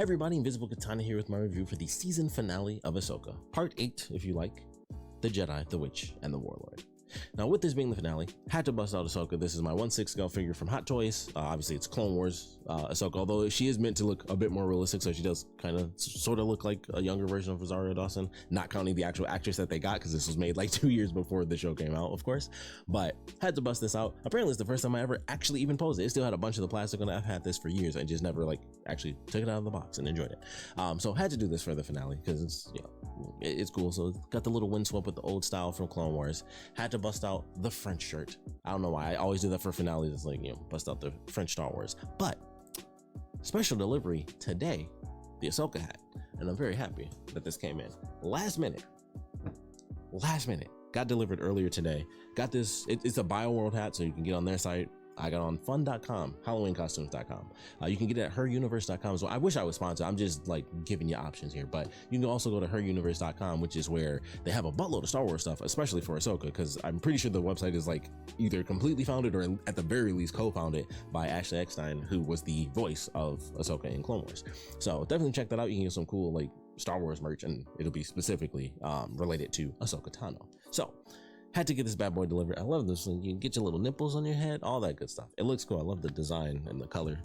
Hey everybody, Invisiblekatana here with my review for the season finale of Ahsoka, part 8 if you like, The Jedi, the Witch, and the Warlord. Now with this being the finale, had to bust out Ahsoka. This is my 1/6 scale figure from Hot Toys. Obviously it's Clone Wars Ahsoka, although she is meant to look a bit more realistic, so she does kind of sort of look like a younger version of Rosario Dawson, not counting the actual actress that they got because this was made like 2 years before the show came out, of course. But had to bust this out. Apparently it's the first time I ever actually even posed it. It still had a bunch of the plastic on it. I've had this for years and just never like actually took it out of the box and enjoyed it. So had to do this for the finale because it's, you know, it's cool. So it's got the little windswept with the old style from Clone Wars. Had to bust out the French shirt. I don't know why I always do that for finales. It's like, you know, bust out the French Star Wars. But special delivery today, the Ahsoka hat, and I'm very happy that this came in last minute, got delivered earlier today. Got this, it's a BioWorld hat, so you can get on their site. I got on fun.com, halloweencostumes.com. You can get it at heruniverse.com. So I wish I was sponsored. I'm just like giving you options here, but you can also go to heruniverse.com, which is where they have a buttload of Star Wars stuff, especially for Ahsoka, because I'm pretty sure the website is like either completely founded or at the very least co-founded by Ashley Eckstein, who was the voice of Ahsoka in Clone Wars. So definitely check that out. You can get some cool like Star Wars merch, and it'll be specifically related to Ahsoka Tano. So had to get this bad boy delivered. I love this one. You can get your little nipples on your head, all that good stuff. It looks cool. I love the design and the color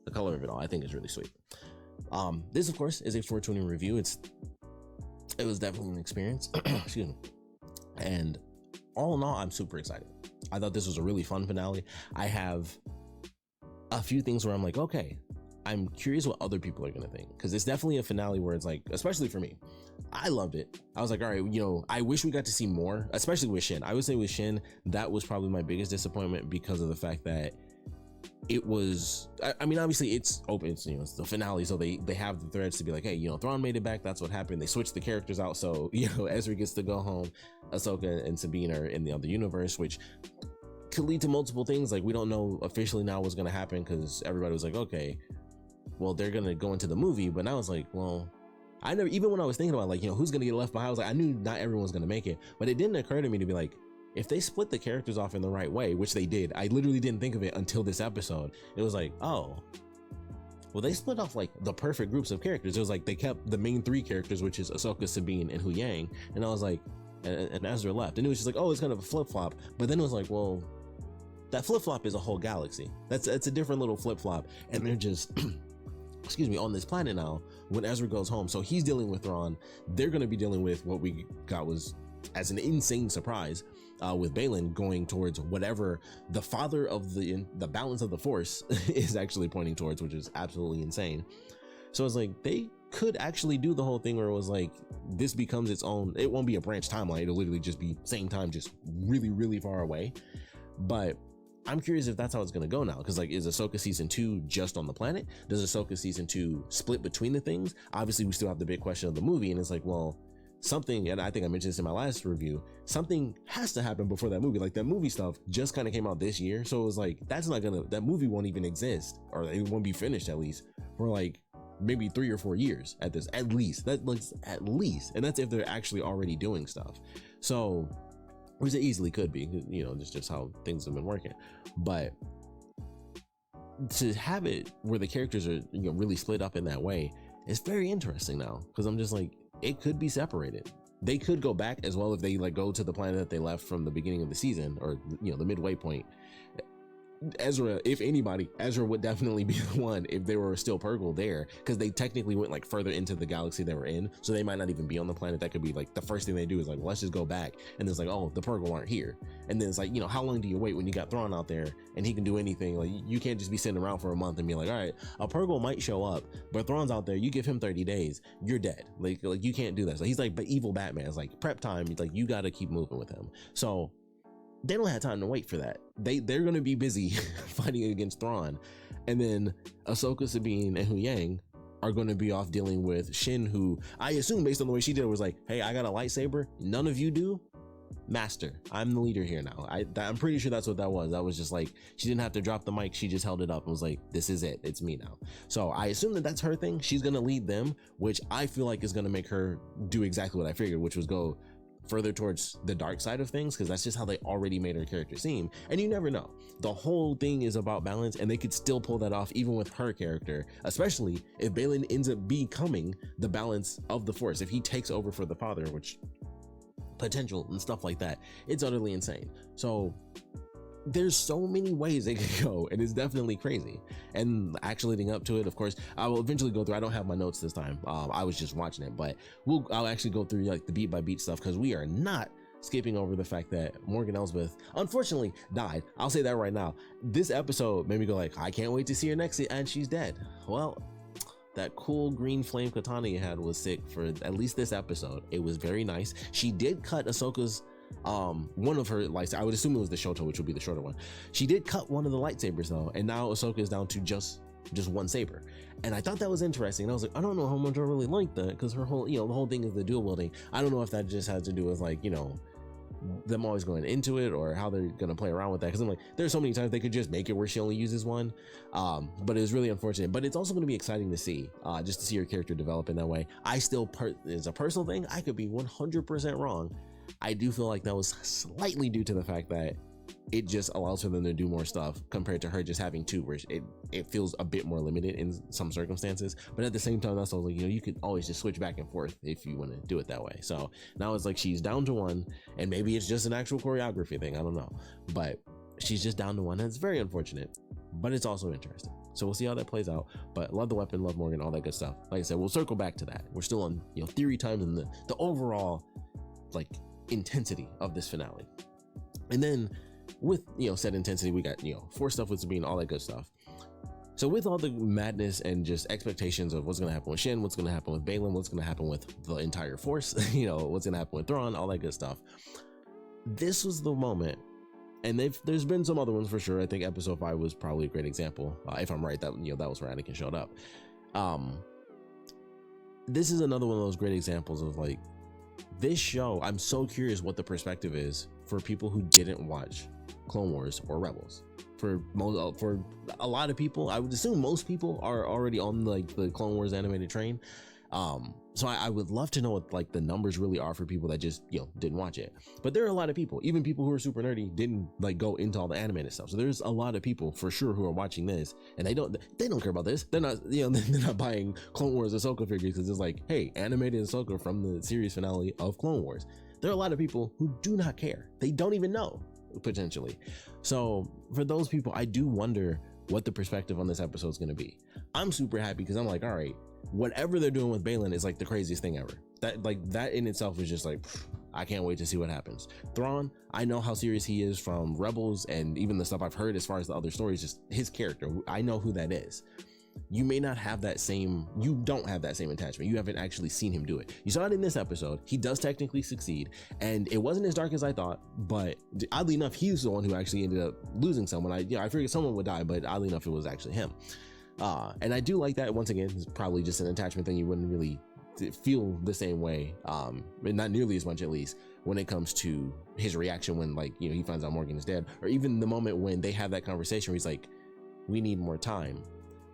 of it all. I think it's really sweet. This of course is a 420 review. It was definitely an experience. Excuse me. And all in all, I'm super excited. I thought this was a really fun finale. I have a few things where I'm like, okay, I'm curious what other people are gonna think, because it's definitely a finale where it's like, especially for me, I loved it. I was like, all right, you know, I wish we got to see more, especially with Shin. I would say with Shin, that was probably my biggest disappointment because of the fact that it was, I mean, obviously it's open, it's, you know, it's the finale, so they have the threads to be like, hey, you know, Thrawn made it back, that's what happened. They switched the characters out, so, you know, Ezra gets to go home, Ahsoka and Sabine are in the other universe, which could lead to multiple things. Like, we don't know officially now what's gonna happen, because everybody was like, okay, well, they're gonna go into the movie, but now it's like, well, I never, even when I was thinking about like, you know, who's gonna get left behind, I was like, I knew not everyone's gonna make it, but it didn't occur to me to be like, if they split the characters off in the right way, which they did, I literally didn't think of it until this episode. It was like, oh, well, they split off like the perfect groups of characters. It was like they kept the main 3 characters, which is Ahsoka, Sabine, and Hu Yang, and I was like, and Ezra left, and it was just like, oh, it's kind of a flip-flop. But then it was like, well, that flip-flop is a whole galaxy. It's a different little flip-flop, and they're just excuse me, on this planet now when Ezra goes home. So he's dealing with Thrawn. They're going to be dealing with what we got was as an insane surprise with Balin going towards whatever the father of the balance of the Force is actually pointing towards, which is absolutely insane. So it's like they could actually do the whole thing where it was like this becomes its own, it won't be a branch timeline, it'll literally just be same time, just really, really far away. But I'm curious if that's how it's gonna go now, because like, is Ahsoka season 2 just on the planet? Does Ahsoka season 2 split between the things? Obviously we still have the big question of the movie, and it's like, well, something, and I think I mentioned this in my last review, something has to happen before that movie. Like, that movie stuff just kind of came out this year, so it was like, that's not gonna, that movie won't even exist, or it won't be finished at least for like maybe 3 or 4 years at this, at least, and that's if they're actually already doing stuff. So which it easily could be, you know, just how things have been working. But to have it where the characters are, you know, really split up in that way is very interesting now, because I'm just like, it could be separated. They could go back as well if they like go to the planet that they left from the beginning of the season, or, you know, the midway point. Ezra, if anybody, Ezra would definitely be the one if they were still Purgle there, because they technically went like further into the galaxy they were in, so they might not even be on the planet. That could be like the first thing they do is like, well, let's just go back, and it's like, oh, the Purgle aren't here. And then it's like, you know, how long do you wait when you got Thrawn out there and he can do anything? Like, you can't just be sitting around for a month and be like, all right, a Purgle might show up, but Thrawn's out there, you give him 30 days, you're dead. Like you can't do that. So he's like, but evil Batman. It's like prep time. It's like, you got to keep moving with him. So they don't have time to wait for that. They're going to be busy fighting against Thrawn, and then Ahsoka, Sabine, and Hu Yang are going to be off dealing with Shin, who I assume based on the way she did it was like, hey, I got a lightsaber, none of you do. Master, I'm the leader here now. I'm pretty sure that's what that was. That was just like, she didn't have to drop the mic, she just held it up and was like, this is it, it's me now. So I assume that that's her thing. She's going to lead them, which I feel like is going to make her do exactly what I figured, which was go further towards the dark side of things, because that's just how they already made her character seem. And you never know, the whole thing is about balance, and they could still pull that off even with her character, especially if Balin ends up becoming the balance of the Force. If he takes over for the father, which potential and stuff like that, it's utterly insane. So there's so many ways they could go, and it's definitely crazy. And actually leading up to it, of course, I will eventually go through, I don't have my notes this time, I was just watching it, but I'll actually go through like the beat by beat stuff, because we are not skipping over the fact that Morgan Elsbeth unfortunately died. I'll say that right now. This episode made me go like, I can't wait to see her next, and she's dead. Well, that cool green flame katana you had was sick for at least this episode. It was very nice. She did cut Ahsoka's one of her lightsabers. I would assume it was the Shoto, which would be the shorter one. She did cut one of the lightsabers though, and now Ahsoka is down to just one saber. And I thought that was interesting. And I was like, I don't know how much I really like that, because her whole, the whole thing is the dual wielding. I don't know if that just has to do with like, them always going into it, or how they're gonna play around with that, because I'm like, there's so many times they could just make it where she only uses one, but it was really unfortunate. But it's also going to be exciting to see, just to see her character develop in that way. I still, it's a personal thing, I could be 100% wrong. I do feel like that was slightly due to the fact that it just allows for them to do more stuff compared to her just having two, where it feels a bit more limited in some circumstances. But at the same time, that's also like, you could always just switch back and forth if you want to do it that way. So now it's like she's down to one, and maybe it's just an actual choreography thing, I don't know, but she's just down to one, and it's very unfortunate, but it's also interesting. So we'll see how that plays out. But love the weapon, love Morgan, all that good stuff. Like I said, we'll circle back to that. We're still on theory times and the overall like intensity of this finale. And then with said intensity, we got Force stuff with Sabine, all that good stuff. So with all the madness and just expectations of what's going to happen with Shin, what's going to happen with Balin, what's going to happen with the entire Force, what's going to happen with Thrawn, all that good stuff, this was the moment. And there's been some other ones for sure. I think episode 5 was probably a great example, if I'm right, that that was where Anakin showed up. This is another one of those great examples of like, this show, I'm so curious what the perspective is for people who didn't watch Clone Wars or Rebels. For a lot of people, I would assume most people are already on like the Clone Wars animated train. So I would love to know what like the numbers really are for people that just didn't watch it. But there are a lot of people, even people who are super nerdy, didn't like go into all the animated stuff. So there's a lot of people for sure who are watching this, and they don't care about this. They're not they're not buying Clone Wars Ahsoka figures because it's like, hey, animated Ahsoka from the series finale of Clone Wars. There are a lot of people who do not care. They don't even know, potentially. So for those people, I do wonder what the perspective on this episode is going to be. I'm super happy because I'm like, all right, whatever they're doing with Balin is like the craziest thing ever. That in itself is just like, I can't wait to see what happens. Thrawn, I know how serious he is from Rebels and even the stuff I've heard as far as the other stories, just his character. I know who that is. You may not have that same, you don't have that same attachment. You haven't actually seen him do it. You saw it in this episode. He does technically succeed, and it wasn't as dark as I thought, but oddly enough, he's the one who actually ended up losing someone. I figured someone would die, but oddly enough, it was actually him. And I do like that. Once again, it's probably just an attachment thing. You wouldn't really feel the same way, and not nearly as much at least, when it comes to his reaction when he finds out Morgan is dead, or even the moment when they have that conversation where he's like, we need more time.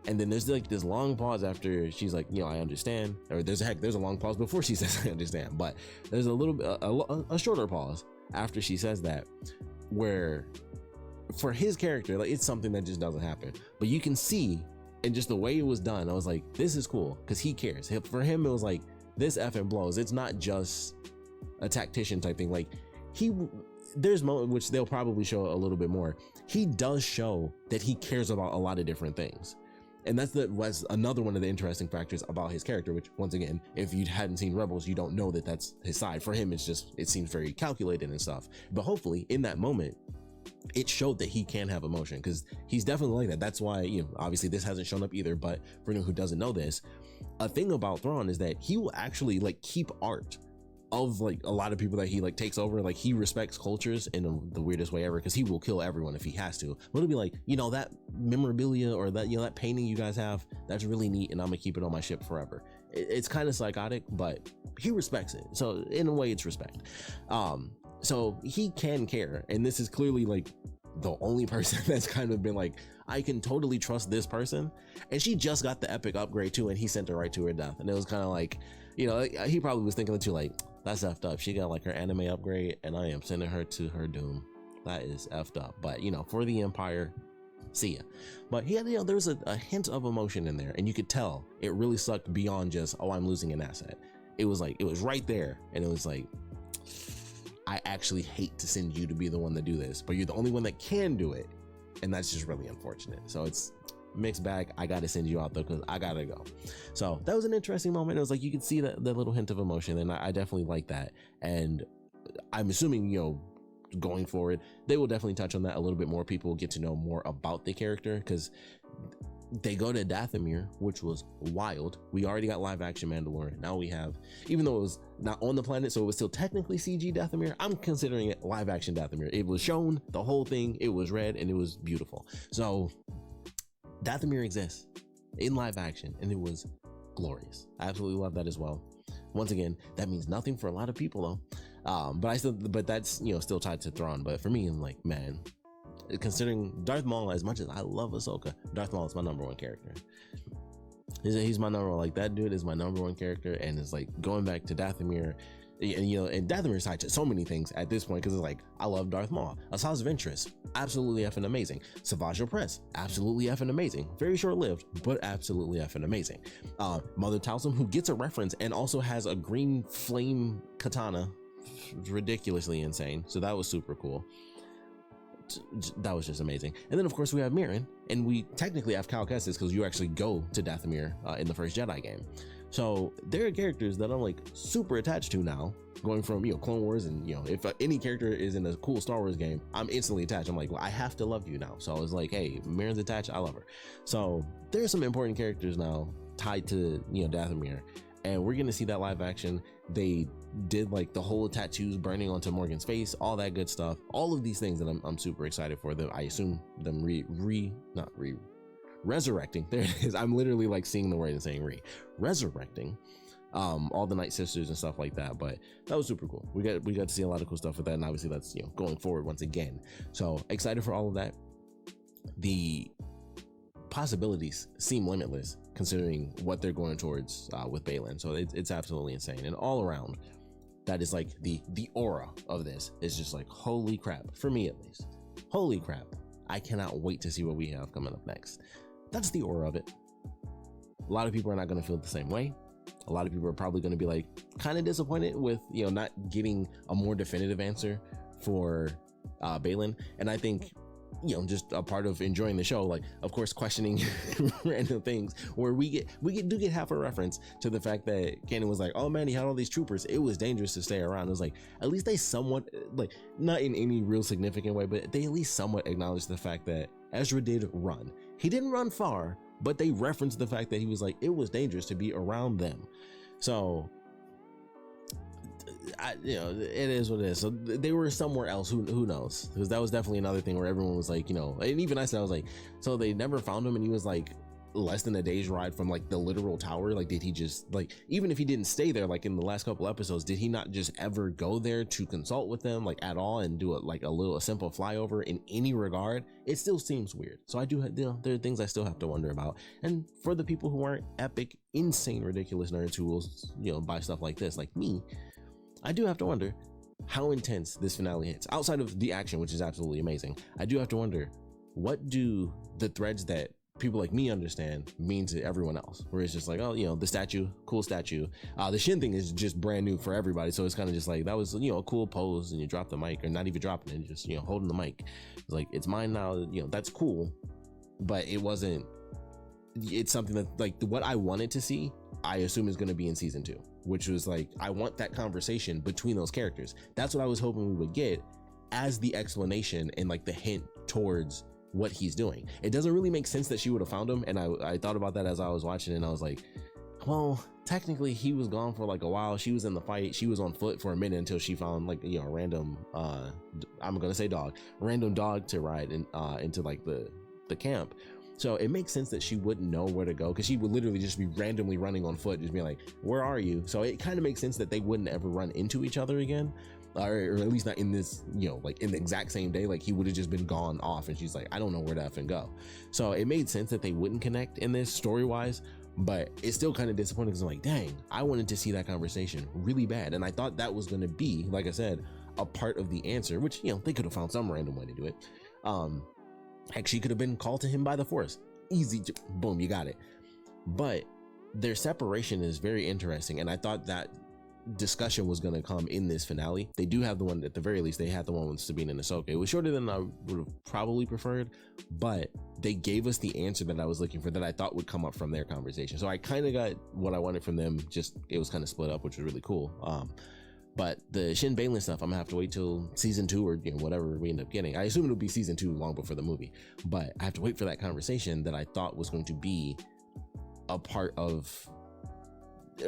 And then there's like this long pause after she's like, I understand, or there's a long pause before she says I understand, but there's a little bit a shorter pause after she says that, where for his character, like, it's something that just doesn't happen, but you can see, and just the way it was done, I was like, this is cool, because he cares. For him, it was like, this effing blows. It's not just a tactician type thing. Like, there's moments which they'll probably show a little bit more. He does show that he cares about a lot of different things. And was another one of the interesting factors about his character, which, once again, if you hadn't seen Rebels, you don't know that that's his side. For him, it seems very calculated and stuff. But hopefully, in that moment, it showed that he can have emotion, because he's definitely like that. That's why, obviously this hasn't shown up either, but for anyone who doesn't know this, a thing about Thrawn is that he will actually keep art of a lot of people that he takes over. He respects cultures in the weirdest way ever, because he will kill everyone if he has to. But it'll be like, that memorabilia or that that painting you guys have, that's really neat, and I'm gonna keep it on my ship forever. It's kind of psychotic, but he respects it. So in a way, it's respect. So he can care, and this is clearly the only person that's kind of been I can totally trust this person. And she just got the epic upgrade too, and he sent her right to her death. And it was kind of he probably was thinking too, That's effed up. She got like her anime upgrade, and I am sending her to her doom. That is effed up. But you know, for the Empire, see ya. But yeah, you know, there was a hint of emotion in there, and you could tell it really sucked beyond just, oh, I'm losing an asset. It was like, it was right there, and it was like, I actually hate to send you to be the one to do this, but you're the only one that can do it, and that's just really unfortunate. So it's mixed bag. I gotta send you out though, because I gotta go. So that was an interesting moment. It was like, you could see that little hint of emotion, and I definitely like that. And I'm assuming, you know, going forward, they will definitely touch on that a little bit more. People will get to know more about the character, because they go to Dathomir, which was wild. We already got live action Mandalorian. Now we have, even though it was not on the planet, so it was still technically CG Dathomir, I'm considering it live action Dathomir. It was shown, the whole thing, it was red, and it was beautiful. So Dathomir exists in live action, and it was glorious. I absolutely love that as well. Once again, that means nothing for a lot of people though. But that's, you know, still tied to Thrawn. But for me, I'm like, man, considering Darth Maul, as much as I love Ahsoka, Darth Maul is my number one character. He's my number one. Like, that dude is my number one character, and it's like going back to Dathomir, and you know, and Dathomir is tied to so many things at this point, because it's like, I love Darth Maul. Asajj Ventress, absolutely effing amazing. Savage Opress, absolutely effing amazing. Very short-lived, but absolutely effing amazing. Mother Talsum, who gets a reference and also has a green flame katana, ridiculously insane. So that was super cool. That was just amazing. And then of course we have Mirren, and we technically have Cal Kestis, because you actually go to Dathomir in the first Jedi game. So there are characters that I'm like super attached to now, going from, you know, Clone Wars, and you know, if any character is in a cool Star Wars game, I'm instantly attached. I'm like, well, I have to love you now. So I was like, hey, Mirren's attached, I love her. So there's some important characters now tied to, you know, Dathomir, and we're gonna see that live action. They did like the whole tattoos burning onto Morgan's face, all that good stuff, all of these things that I'm super excited for. Them, I assume them resurrecting. There it is. I'm literally like seeing the word and saying resurrecting all the Night Sisters and stuff like that. But that was super cool. We got to see a lot of cool stuff with that, and obviously that's, you know, going forward once again. So excited for all of that. The possibilities seem limitless considering what they're going towards with Baylan. So it's absolutely insane, and all around, that is like the aura of this is just like, holy crap, for me at least. Holy crap, I cannot wait to see what we have coming up next. That's the aura of it. A lot of people are not going to feel the same way. A lot of people are probably going to be like kind of disappointed with, you know, not getting a more definitive answer for Baylan. And I think, you know, just a part of enjoying the show, like, of course, questioning random things, where we do get half a reference to the fact that Kanan was like, oh man, he had all these troopers, it was dangerous to stay around. It was like, at least they somewhat, like, not in any real significant way, but they at least somewhat acknowledged the fact that Ezra did run. He didn't run far, but they referenced the fact that he was like, it was dangerous to be around them. So you know, it is what it is. So they were somewhere else. Who knows? Because that was definitely another thing where everyone was like, you know, and even I said, I was like, so they never found him, and he was like less than a day's ride from like the literal tower. Like, did he just, like, even if he didn't stay there, like in the last couple episodes, did he not just ever go there to consult with them, like, at all, and do a simple flyover in any regard? It still seems weird. So I do, you know, there are things I still have to wonder about. And for the people who aren't epic, insane, ridiculous nerds who will, you know, buy stuff like this, like me, I do have to wonder how intense this finale hits. Outside of the action, which is absolutely amazing, I do have to wonder, what do the threads that people like me understand mean to everyone else? Where it's just like, oh, you know, the statue, cool statue. The Shin thing is just brand new for everybody. So it's kind of just like, that was, you know, a cool pose, and you drop the mic, or not even dropping it, just, you know, holding the mic. It's like, it's mine now, you know, that's cool. But it's something that, like, what I wanted to see, I assume is going to be in season 2. Which was like, I want that conversation between those characters. That's what I was hoping we would get as the explanation and like the hint towards what he's doing. It doesn't really make sense that she would have found him, and I thought about that as I was watching, and I was like, well, technically he was gone for like a while. She was in the fight, she was on foot for a minute until she found, like, you know, a random I'm gonna say random dog to ride into like the camp. So it makes sense that she wouldn't know where to go, because she would literally just be randomly running on foot, just being like, where are you? So it kind of makes sense that they wouldn't ever run into each other again, or at least not in this, you know, like in the exact same day. Like, he would have just been gone off, and she's like, I don't know where to effing go. So it made sense that they wouldn't connect in this story wise. but it's still kind of disappointing because I'm like, dang, I wanted to see that conversation really bad. And I thought that was going to be, like I said, a part of the answer, which, you know, they could have found some random way to do it. Heck, she could have been called to him by the Force. Easy, boom, you got it. But their separation is very interesting, and I thought that discussion was going to come in this finale. They do have the one, at the very least, they had the one with Sabine and Ahsoka. It was shorter than I would have probably preferred, but they gave us the answer that I was looking for, that I thought would come up from their conversation. So I kind of got what I wanted from them, just it was kind of split up, which was really cool. But the Shin Balin stuff, I'm gonna have to wait till season 2 or, you know, whatever we end up getting. I assume it'll be season 2 long before the movie, but I have to wait for that conversation that I thought was going to be a part of,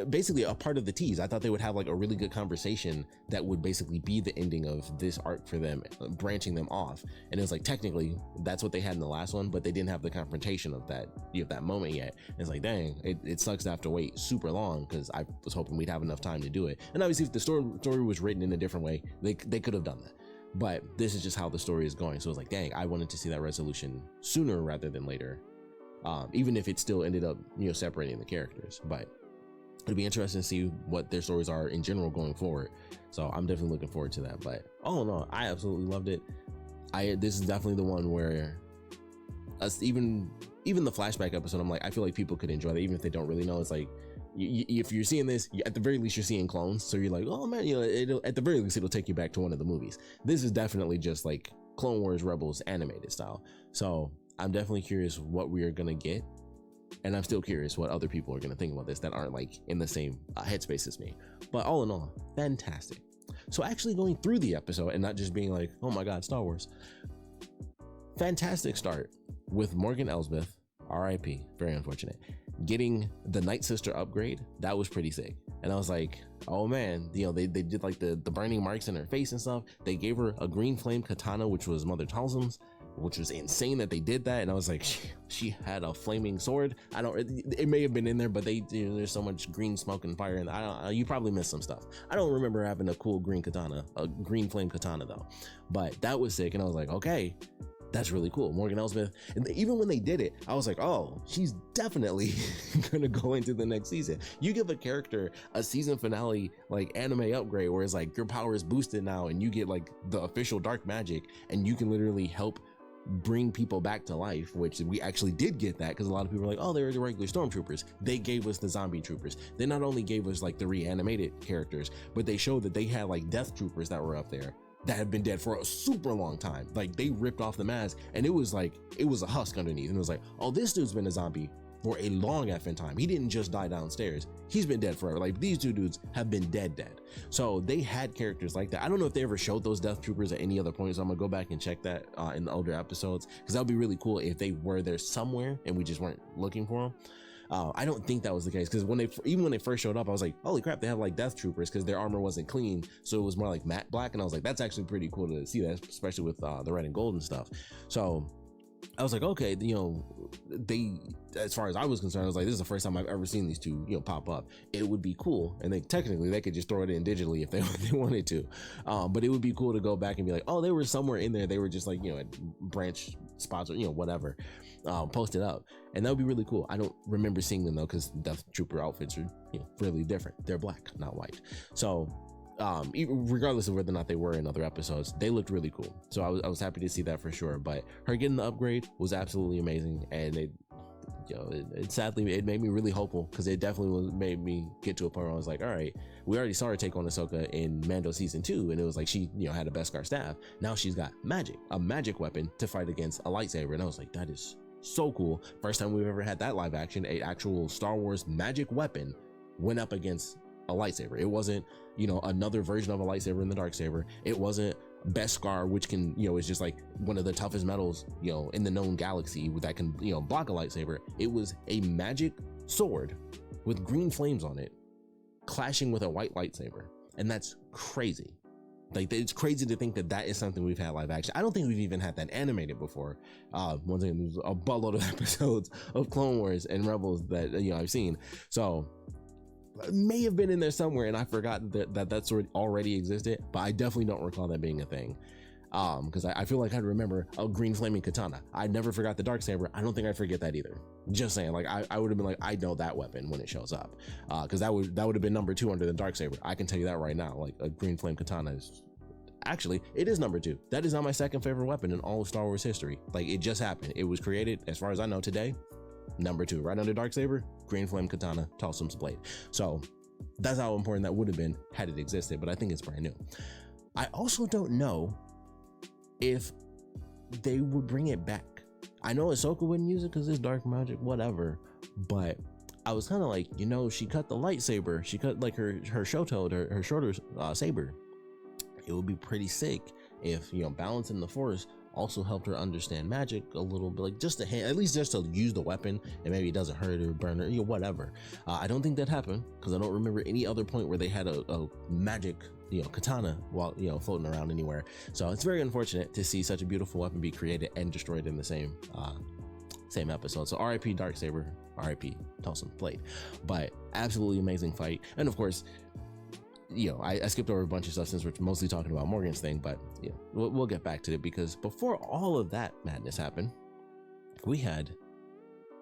basically a part of the tease. I thought they would have like a really good conversation that would basically be the ending of this arc for them, branching them off. And it was like, technically that's what they had in the last one, but they didn't have the confrontation of that, you know, that moment yet. And it's like, dang, it sucks to have to wait super long, because I was hoping we'd have enough time to do it. And obviously if the story was written in a different way, they could have done that, but this is just how the story is going. So it's like, dang, I wanted to see that resolution sooner rather than later, even if it still ended up, you know, separating the characters. But it'll be interesting to see what their stories are in general going forward. So I'm definitely looking forward to that. But all in all, I absolutely loved it. This is definitely the one where even the flashback episode, I'm like, I feel like people could enjoy that even if they don't really know. It's like, if you're seeing this, at the very least you're seeing clones, so you're like, oh man, you know, at the very least it'll take you back to one of the movies. This is definitely just like Clone Wars Rebels animated style. So I'm definitely curious what we are gonna get. And I'm still curious what other people are going to think about this that aren't like in the same headspace as me. But all in all, fantastic. So actually going through the episode and not just being like, oh my God, Star Wars. Fantastic start with Morgan Elsbeth, RIP, very unfortunate, getting the Night Sister upgrade. That was pretty sick. And I was like, oh man, you know, they did like the burning marks in her face and stuff. They gave her a green flame katana, which was Mother Talzum's, which was insane that they did that. And I was like, she had a flaming sword. It may have been in there, but you know, there's so much green smoke and fire, and you probably missed some stuff. I don't remember having a cool green katana, a green flame katana though, but that was sick. And I was like, okay, that's really cool. Morgan Elsbeth. And even when they did it, I was like, oh, she's definitely gonna go into the next season. You give a character a season finale like anime upgrade where it's like your power is boosted now and you get like the official dark magic and you can literally help bring people back to life, which we actually did get that, because a lot of people were like, oh, they were the regular stormtroopers. They gave us the zombie troopers. They not only gave us like the reanimated characters, but they showed that they had like death troopers that were up there that have been dead for a super long time. Like they ripped off the mask and it was like, it was a husk underneath, and it was like, oh, this dude's been a zombie for a long effing time. He didn't just die downstairs. He's been dead forever. Like these two dudes have been dead. So they had characters like that. I don't know if they ever showed those death troopers at any other point, so I'm gonna go back and check that in the older episodes, because that would be really cool if they were there somewhere and we just weren't looking for them. I don't think that was the case, because even when they first showed up, I was like, holy crap, they have like death troopers, because their armor wasn't clean, so it was more like matte black, and I was like, that's actually pretty cool to see that, especially with the red and gold and stuff. So I was like, okay, you know, as far as I was concerned, I was like, this is the first time I've ever seen these two, you know, pop up. It would be cool, and technically they could just throw it in digitally if they wanted to, but it would be cool to go back and be like, oh, they were somewhere in there. They were just like, you know, at branch spots or, you know, whatever, posted up, and that would be really cool. I don't remember seeing them though, because Death Trooper outfits are, you know, really different. They're black, not white. So regardless of whether or not they were in other episodes, they looked really cool. So I was happy to see that for sure. But her getting the upgrade was absolutely amazing, and it sadly it made me really hopeful, because it definitely made me get to a point where I was like, all right, we already saw her take on Ahsoka in Mando season 2, and it was like she, you know, had a Beskar staff. Now she's got a magic weapon to fight against a lightsaber, and I was like, that is so cool. First time we've ever had that live action, a actual Star Wars magic weapon went up against a lightsaber. It wasn't, you know, another version of a lightsaber in the darksaber. It wasn't Beskar, which can, you know, is just like one of the toughest metals, you know, in the known galaxy that can, you know, block a lightsaber. It was a magic sword with green flames on it clashing with a white lightsaber, and that's crazy. Like, it's crazy to think that is something we've had live action. I don't think we've even had that animated before. Once again, there's a buttload of episodes of Clone Wars and Rebels that, you know, I've seen. So it may have been in there somewhere, and I forgot that sword already existed, but I definitely don't recall that being a thing. because I feel like I'd remember a green flaming katana. I never forgot the dark saber. I don't think I'd forget that either. Just saying, like I would have been like, I know that weapon when it shows up, because that would have been number 2 under the dark saber. I can tell you that right now. Like a green flame katana is actually, it is number 2. That is not my second favorite weapon in all of Star Wars history. Like it just happened. It was created, as far as I know today, number 2, right under dark saber, green flame katana, Tulsim's blade. So that's how important that would have been had it existed, but I think it's brand new. I also don't know if they would bring it back. I know Ahsoka wouldn't use it because it's dark magic, whatever, but I was kind of like, you know, she cut the lightsaber, she cut like her shotode, her shorter saber. It would be pretty sick if, you know, balancing the force also helped her understand magic a little bit, like just at least just to use the weapon, and maybe it doesn't hurt her, burn her, you know, whatever. I don't think that happened because I don't remember any other point where they had a magic, you know, katana while, you know, floating around anywhere. So it's very unfortunate to see such a beautiful weapon be created and destroyed in the same episode. So RIP Darksaber, RIP Tulsim's blade. But absolutely amazing fight. And of course, you know, I skipped over a bunch of stuff since we're mostly talking about Morgan's thing, but you know, we'll get back to it, because before all of that madness happened, we had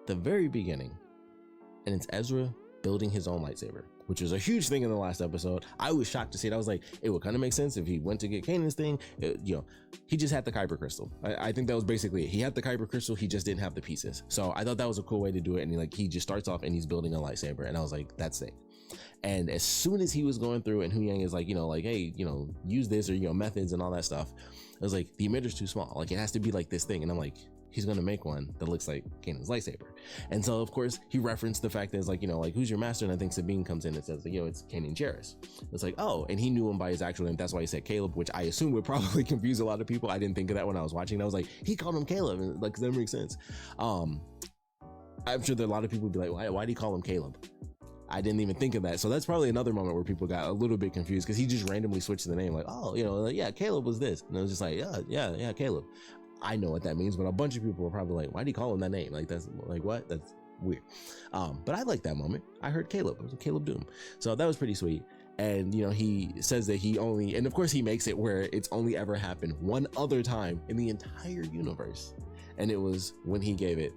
the very beginning, and it's Ezra building his own lightsaber, which was a huge thing in the last episode. I was shocked to see it. I was like, it would kind of make sense if he went to get Kanan's thing. You know, he just had the Kyber crystal. I think that was basically it. He had the Kyber crystal, he just didn't have the pieces. So I thought that was a cool way to do it. And he just starts off and he's building a lightsaber, and I was like, that's sick. And as soon as he was going through and Hu Yang is like, you know, like, hey, you know, use this, or, you know, methods and all that stuff, I was like, the emitter's too small. Like, it has to be like this thing. And I'm like, he's going to make one that looks like Kanan's lightsaber. And so, of course, he referenced the fact that it's like, you know, like, who's your master? And I think Sabine comes in and says, you know, it's Kanan Jarrus. It's like, oh, and he knew him by his actual name. That's why he said Caleb, which I assume would probably confuse a lot of people. I didn't think of that when I was watching. I was like, he called him Caleb. And like, that makes sense. I'm sure that a lot of people would be like, why do you call him Caleb? I didn't even think of that. So that's probably another moment where people got a little bit confused, because he just randomly switched the name, like, oh, you know, like, yeah, Caleb was this. And I was just like, yeah, Caleb. I know what that means, but a bunch of people were probably like, why do you call him that name? Like, that's like, what? That's weird. But I like that moment. I heard Caleb. It was Caleb Doom. So that was pretty sweet. And, you know, he says that he only, and of course he makes it where it's only ever happened one other time in the entire universe. And it was when he gave it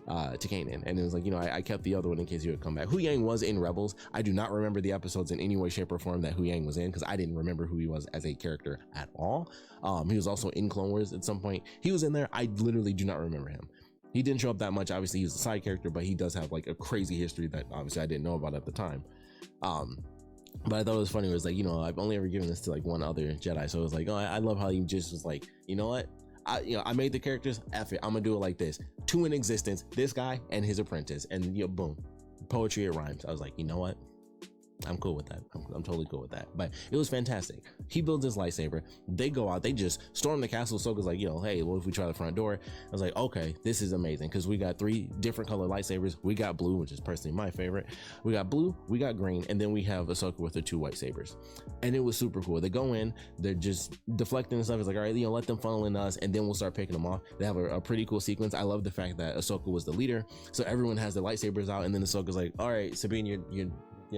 to Kanan, and it was like, you know, I kept the other one in case he would come back. Hu Yang was in Rebels. I do not remember the episodes in any way, shape, or form that Hu Yang was in, because I didn't remember who he was as a character at all. He was also in Clone Wars at some point. He was in there. I literally do not remember him. He didn't show up that much. Obviously, he was a side character, but he does have like a crazy history that obviously I didn't know about at the time. But I thought it was funny. It was like, you know, I've only ever given this to like one other Jedi, so it was like, oh, I love how he just was like, you know what? I made the characters, F it, I'm gonna do it like this. 2 in existence, this guy and his apprentice, and, you know, boom, poetry, it rhymes. I was like, you know what? I'm cool with that. I'm totally cool with that. But it was fantastic. He builds his lightsaber. They go out. They just storm the castle. Ahsoka's like, you know, hey, what if we try the front door? I was like, okay, this is amazing, because we got 3 different color lightsabers. We got blue, which is personally my favorite. We got blue, we got green, and then we have Ahsoka with the 2 white sabers. And it was super cool. They go in, they're just deflecting and stuff. It's like, all right, you know, let them funnel in us, and then we'll start picking them off. They have a pretty cool sequence. I love the fact that Ahsoka was the leader, so everyone has their lightsabers out, and then Ahsoka's like, all right, Sabine, you're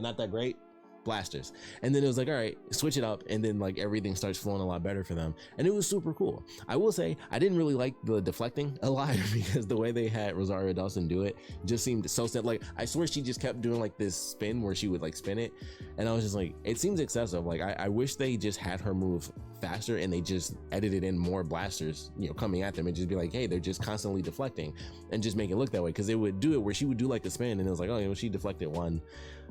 not that great. Blasters. And then it was like, all right, switch it up, and then like everything starts flowing a lot better for them, and it was super cool. I will say I didn't really like the deflecting a lot, because the way they had Rosario Dawson do it just seemed so set. Like, I swear she just kept doing like this spin where she would like spin it, and I was just like, it seems excessive. Like, I wish they just had her move faster and they just edited in more blasters, you know, coming at them, and just be like, hey, they're just constantly deflecting, and just make it look that way, because they would do it where she would do like a spin, and it was like, oh, you know, she deflected one,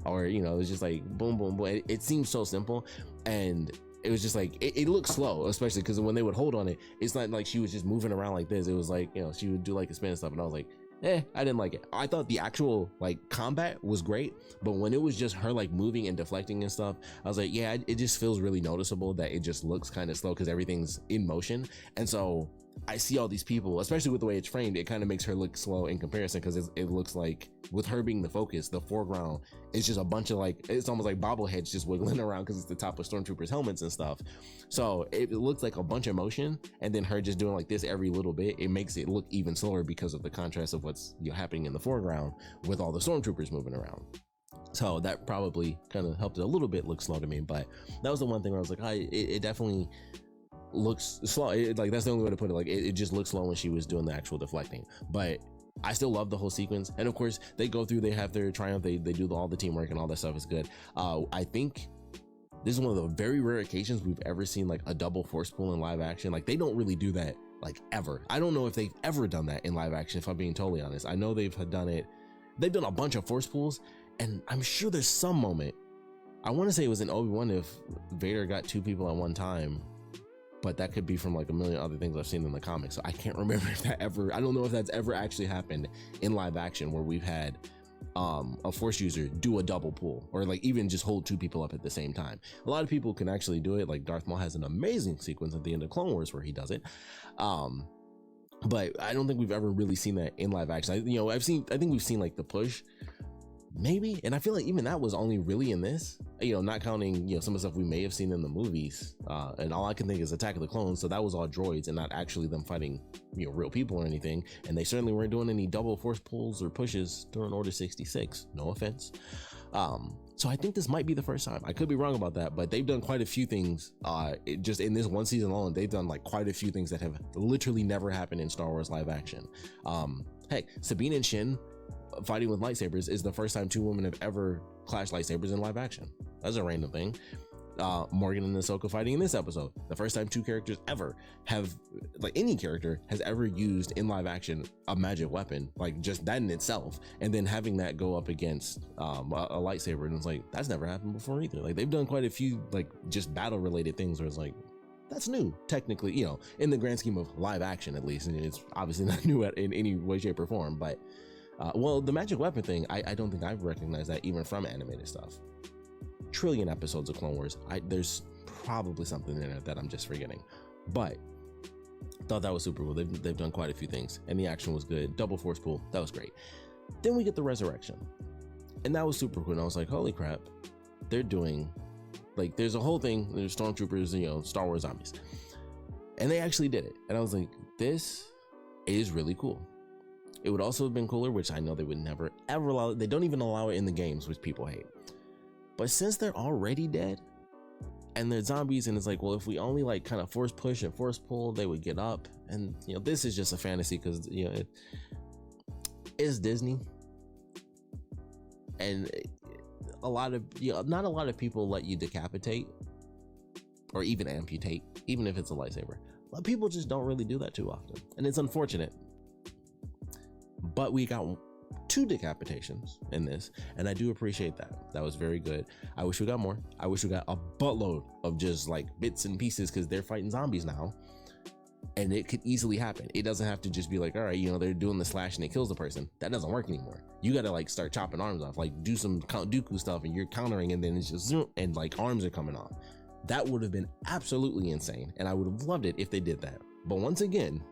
or, you know, it was just like boom boom boom. It seems so simple, and it was just like, it looked slow, especially because when they would hold on it, it's not like she was just moving around like this. It was like, you know, she would do like a spin and stuff, and I was like, I didn't like it. I thought the actual like combat was great, but when it was just her like moving and deflecting and stuff, I was like, yeah, it just feels really noticeable that it just looks kind of slow, because everything's in motion. And so I see all these people, especially with the way it's framed, it kind of makes her look slow in comparison, because it looks like, with her being the focus, the foreground is just a bunch of like, it's almost like bobbleheads just wiggling around, because it's the top of stormtroopers' helmets and stuff. So it looks like a bunch of motion, and then her just doing like this every little bit, it makes it look even slower because of the contrast of what's, you know, happening in the foreground with all the stormtroopers moving around. So that probably kind of helped it a little bit look slow to me, but that was the one thing where I was like, it definitely looks slow. Like that's the only way to put it. Like it just looks slow when she was doing the actual deflecting. But I still love the whole sequence. And of course they go through, they have their triumph, they do all the teamwork and all that stuff is good. I think this is one of the very rare occasions we've ever seen like a double force pull in live action. Like they don't really do that like ever. I don't know if they've ever done that in live action, if I'm being totally honest. I know they've done it. They've done a bunch of force pulls, and I'm sure there's some moment. I want to say it was in Obi-Wan if Vader got 2 people at one time, but that could be from like a million other things I've seen in the comics. So I can't remember if that ever, I don't know if that's ever actually happened in live action where we've had a force user do a double pull or like even just hold 2 people up at the same time. A lot of people can actually do it. Like Darth Maul has an amazing sequence at the end of Clone Wars where he does it. But I don't think we've ever really seen that in live action. I think we've seen like the push maybe, and I feel like even that was only really in this, not counting some of the stuff we may have seen in the movies, and all I can think is Attack of the Clones, so that was all droids and not actually them fighting real people or anything, and they certainly weren't doing any double force pulls or pushes during Order 66, no offense. So I think this might be the first time. I could be wrong about that, but they've done quite a few things just in this one season alone. They've done like quite a few things that have literally never happened in Star Wars live action. Heck, Sabine and Shin fighting with lightsabers is the first time 2 women have ever clashed lightsabers in live action. That's a random thing. Morgan and Ahsoka fighting in this episode, the first time 2 characters ever have, like any character has ever used in live action a magic weapon, like just that in itself, and then having that go up against a lightsaber, and it's like that's never happened before either. Like they've done quite a few like just battle related things where it's like that's new technically, in the grand scheme of live action at least, and it's obviously not new in any way, shape, or form. But well, the magic weapon thing, I don't think I've recognized that even from animated stuff. Trillion episodes of Clone Wars, there's probably something in it that I'm just forgetting, but thought that was super cool. They've done quite a few things, and the action was good. Double force pull, that was great. Then we get the resurrection, and that was super cool. And I was like, holy crap, they're doing like there's a whole thing. There's stormtroopers, Star Wars zombies, and they actually did it. And I was like, this is really cool. It would also have been cooler, which I know they would never ever allow. They don't even allow it in the games, which people hate. But since they're already dead and they're zombies, and it's like, well, if we only like kind of force push and force pull, they would get up. And this is just a fantasy because it is Disney, and a lot of not a lot of people let you decapitate or even amputate, even if it's a lightsaber. But people just don't really do that too often, and it's unfortunate. But we got 2 decapitations in this, and I do appreciate that. That was very good. I wish we got more. I wish we got a buttload of just like bits and pieces, because they're fighting zombies now, and it could easily happen. It doesn't have to just be like, all right, they're doing the slash and it kills the person. That doesn't work anymore. You got to like start chopping arms off, like do some Count Dooku stuff, and you're countering, and then it's just zoom, and like arms are coming off. That would have been absolutely insane, and I would have loved it if they did that. But once again,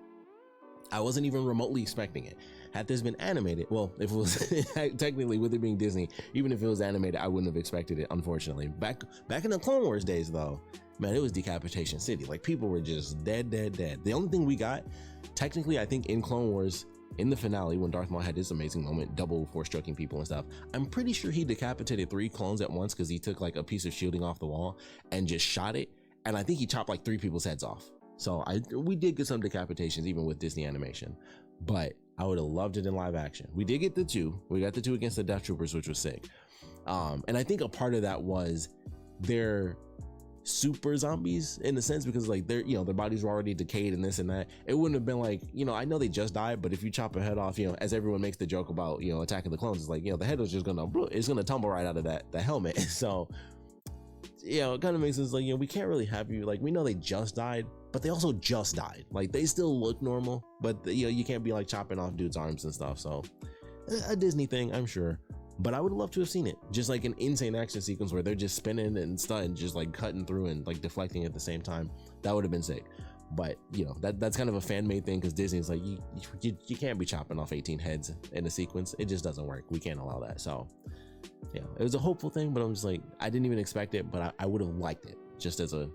I wasn't even remotely expecting it. Had this been animated, well, if it was technically with it being Disney, even if it was animated, I wouldn't have expected it, unfortunately. Back in the Clone Wars days though, man, it was Decapitation City. Like people were just dead. The only thing we got, technically, I think in Clone Wars, in the finale, when Darth Maul had this amazing moment, double force stroking people and stuff, I'm pretty sure he decapitated 3 clones at once, because he took like a piece of shielding off the wall and just shot it. And I think he chopped like 3 people's heads off. So we did get some decapitations even with Disney animation, but I would have loved it in live action. We did get the 2. We got the 2 against the Death Troopers, which was sick. And I think a part of that was they're super zombies in a sense, because like they're, their bodies were already decayed and this and that. It wouldn't have been like, I know they just died, but if you chop a head off, as everyone makes the joke about, Attack of the Clones, it's like, the head was just gonna tumble right out of the helmet. So, it kind of makes sense. Like, we can't really have you, like, we know they just died, but they also just died. Like, they still look normal, but you can't be like chopping off dudes' arms and stuff. So a Disney thing, I'm sure, but I would love to have seen it, just like an insane action sequence where they're just spinning and stuff and just like cutting through and like deflecting at the same time. That would have been sick. But that's kind of a fan-made thing, because Disney's like, you can't be chopping off 18 heads in a sequence. It just doesn't work. We can't allow that. So yeah, it was a hopeful thing, but I'm just like, I didn't even expect it, but I would have liked it just as a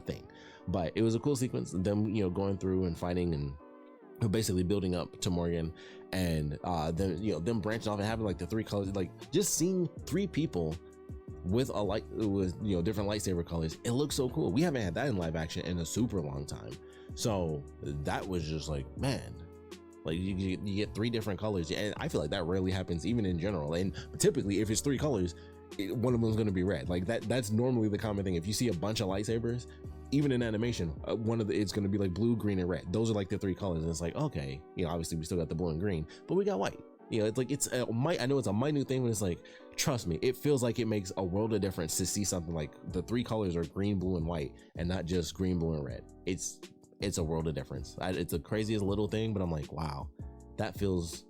thing. But it was a cool sequence, them going through and fighting and basically building up to Morgan, and then them branching off and having like the 3 colors, like just seeing 3 people with a light, with, you know, different lightsaber colors. It looks so cool. We haven't had that in live action in a super long time. So that was just like, man, like you get 3 different colors, and I feel like that rarely happens even in general. And typically if it's 3 colors, one of them is going to be red. Like that's normally the common thing. If you see a bunch of lightsabers, even in animation, it's going to be like blue, green, and red. Those are like the 3 colors. And it's like, okay, you know, obviously we still got the blue and green, but we got white. You know, it's like, I know it's a minute thing, but it's like, trust me, it feels like it makes a world of difference to see something like the 3 colors are green, blue, and white, and not just green, blue, and red. It's a world of difference. It's the craziest little thing, but I'm like, wow, that feels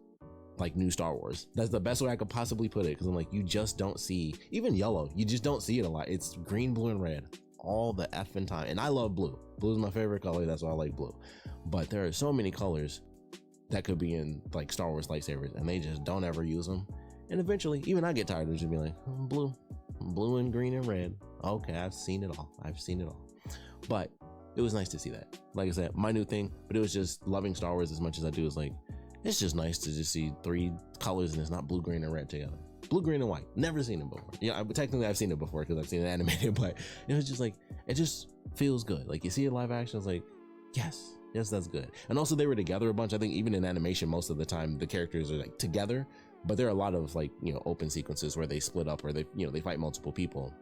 like new Star Wars. That's the best way I could possibly put it, because I'm like, you just don't see, even yellow, you just don't see it a lot. It's green, blue, and red all the effing time. And I love blue. Blue is my favorite color. That's why I like blue. But there are so many colors that could be in like Star Wars lightsabers, and they just don't ever use them. And eventually, even I get tired of just being like, blue and green and red. Okay, I've seen it all. But it was nice to see that. Like I said, my new thing, but it was just loving Star Wars as much as I do. Is like, it's just nice to just see 3 colors and it's not blue, green, and red together. Blue, green, and white. Never seen it before. Yeah, technically I've seen it before because I've seen it animated, but it was just like, it just feels good. Like you see it live action, it's like, yes, that's good. And also they were together a bunch. I think even in animation, most of the time the characters are like together, but there are a lot of like, you know, open sequences where they split up, or they, you know, they fight multiple people.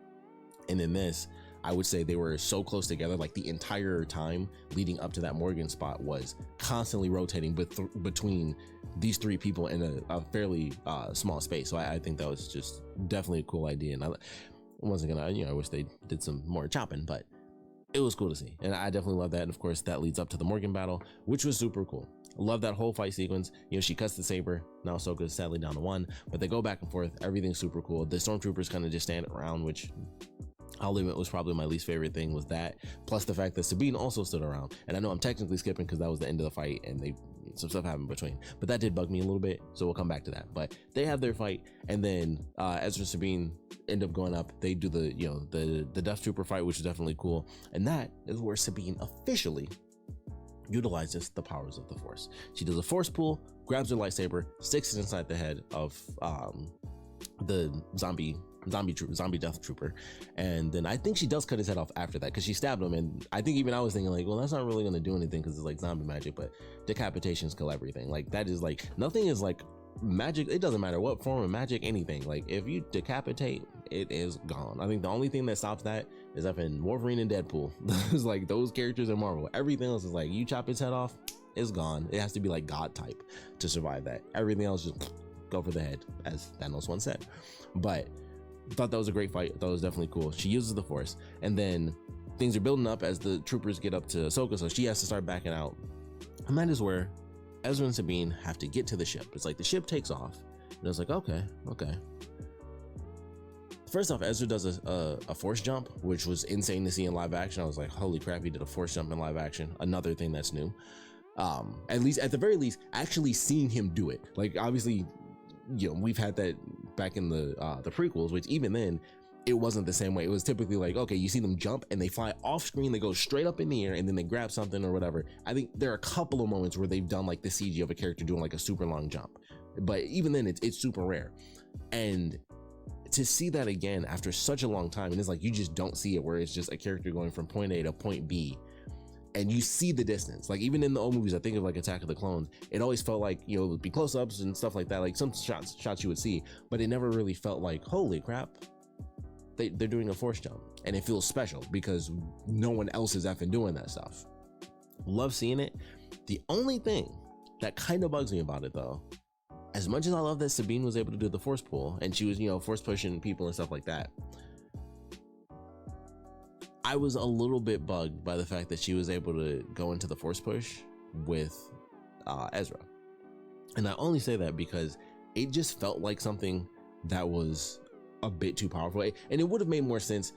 And in this, I would say they were so close together, like the entire time leading up to that Morgan spot was constantly rotating between these 3 people in a fairly small space. So I think that was just definitely a cool idea. And I wasn't gonna, you know, I wish they did some more chopping, but it was cool to see. And I definitely love that. And of course that leads up to the Morgan battle, which was super cool. Love that whole fight sequence. You know, she cuts the saber. Now Ahsoka is sadly down to 1, but they go back and forth. Everything's super cool. The stormtroopers kind of just stand around, which I'll admit was probably my least favorite thing, was that, plus the fact that Sabine also stood around. And I know I'm technically skipping because that was the end of the fight and some stuff happened between, but that did bug me a little bit, so we'll come back to that. But they have their fight, and then Ezra and Sabine end up going up. They do the, you know, the Death Trooper fight, which is definitely cool, and that is where Sabine officially utilizes the powers of the Force. She does a Force pull, grabs her lightsaber, sticks it inside the head of the zombie Death Trooper, and then I think she does cut his head off after that because she stabbed him. And I think even I was thinking like, well, that's not really going to do anything because it's like zombie magic, but decapitations kill everything. Like that is like, nothing is like magic. It doesn't matter what form of magic, anything. Like if you decapitate, it is gone. I think the only thing that stops that is up in Wolverine and Deadpool. It's like those characters in Marvel. Everything else is like, you chop his head off, it's gone. It has to be like God type to survive that. Everything else just go for the head, as Thanos once said. But thought that was a great fight. Thought it was definitely cool. She uses the Force, and then things are building up as the troopers get up to Ahsoka, so she has to start backing out. And that is where Ezra and Sabine have to get to the ship. It's like the ship takes off, and I was like, okay. First off, Ezra does a Force jump, which was insane to see in live action. I was like, holy crap, he did a Force jump in live action. Another thing that's new. At the very least, actually seeing him do it. Like obviously, you know, we've had that back in the prequels, which even then it wasn't the same way. It was typically like, okay, you see them jump and they fly off screen, they go straight up in the air, and then they grab something or whatever. I think there are a couple of moments where they've done like the CG of a character doing like a super long jump, but even then it's super rare. And to see that again after such a long time, and it's like you just don't see it, where it's just a character going from point A to point B, and you see the distance. Like even in the old movies, I think of like Attack of the Clones, it always felt like, you know, it would be close-ups and stuff like that, like some shots you would see, but it never really felt like, holy crap, they're doing a Force jump. And it feels special because no one else is effing doing that stuff. Love seeing it. The only thing that kind of bugs me about it though, as much as I love that Sabine was able to do the Force pull and she was, you know, Force pushing people and stuff like that, I was a little bit bugged by the fact that she was able to go into the Force push with Ezra. And I only say that because it just felt like something that was a bit too powerful, and it would have made more sense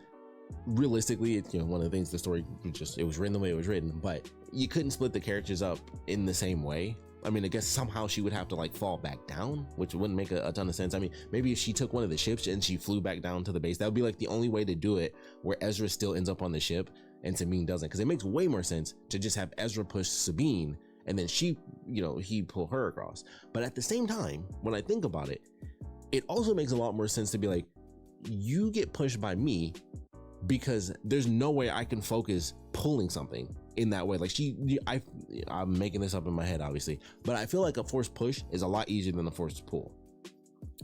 realistically. It's, you know, one of the things, the story it was written the way it was written, but you couldn't split the characters up in the same way. I mean, I guess somehow she would have to like fall back down, which wouldn't make a ton of sense. I mean, maybe if she took one of the ships and she flew back down to the base, that would be like the only way to do it, where Ezra still ends up on the ship and Sabine doesn't, because it makes way more sense to just have Ezra push Sabine and then she, you know, he pull her across. But at the same time, when I think about it, it also makes a lot more sense to be like, you get pushed by me because there's no way I can focus pulling something in that way. Like I'm making this up in my head, obviously, but I feel like a forced push is a lot easier than a forced pull.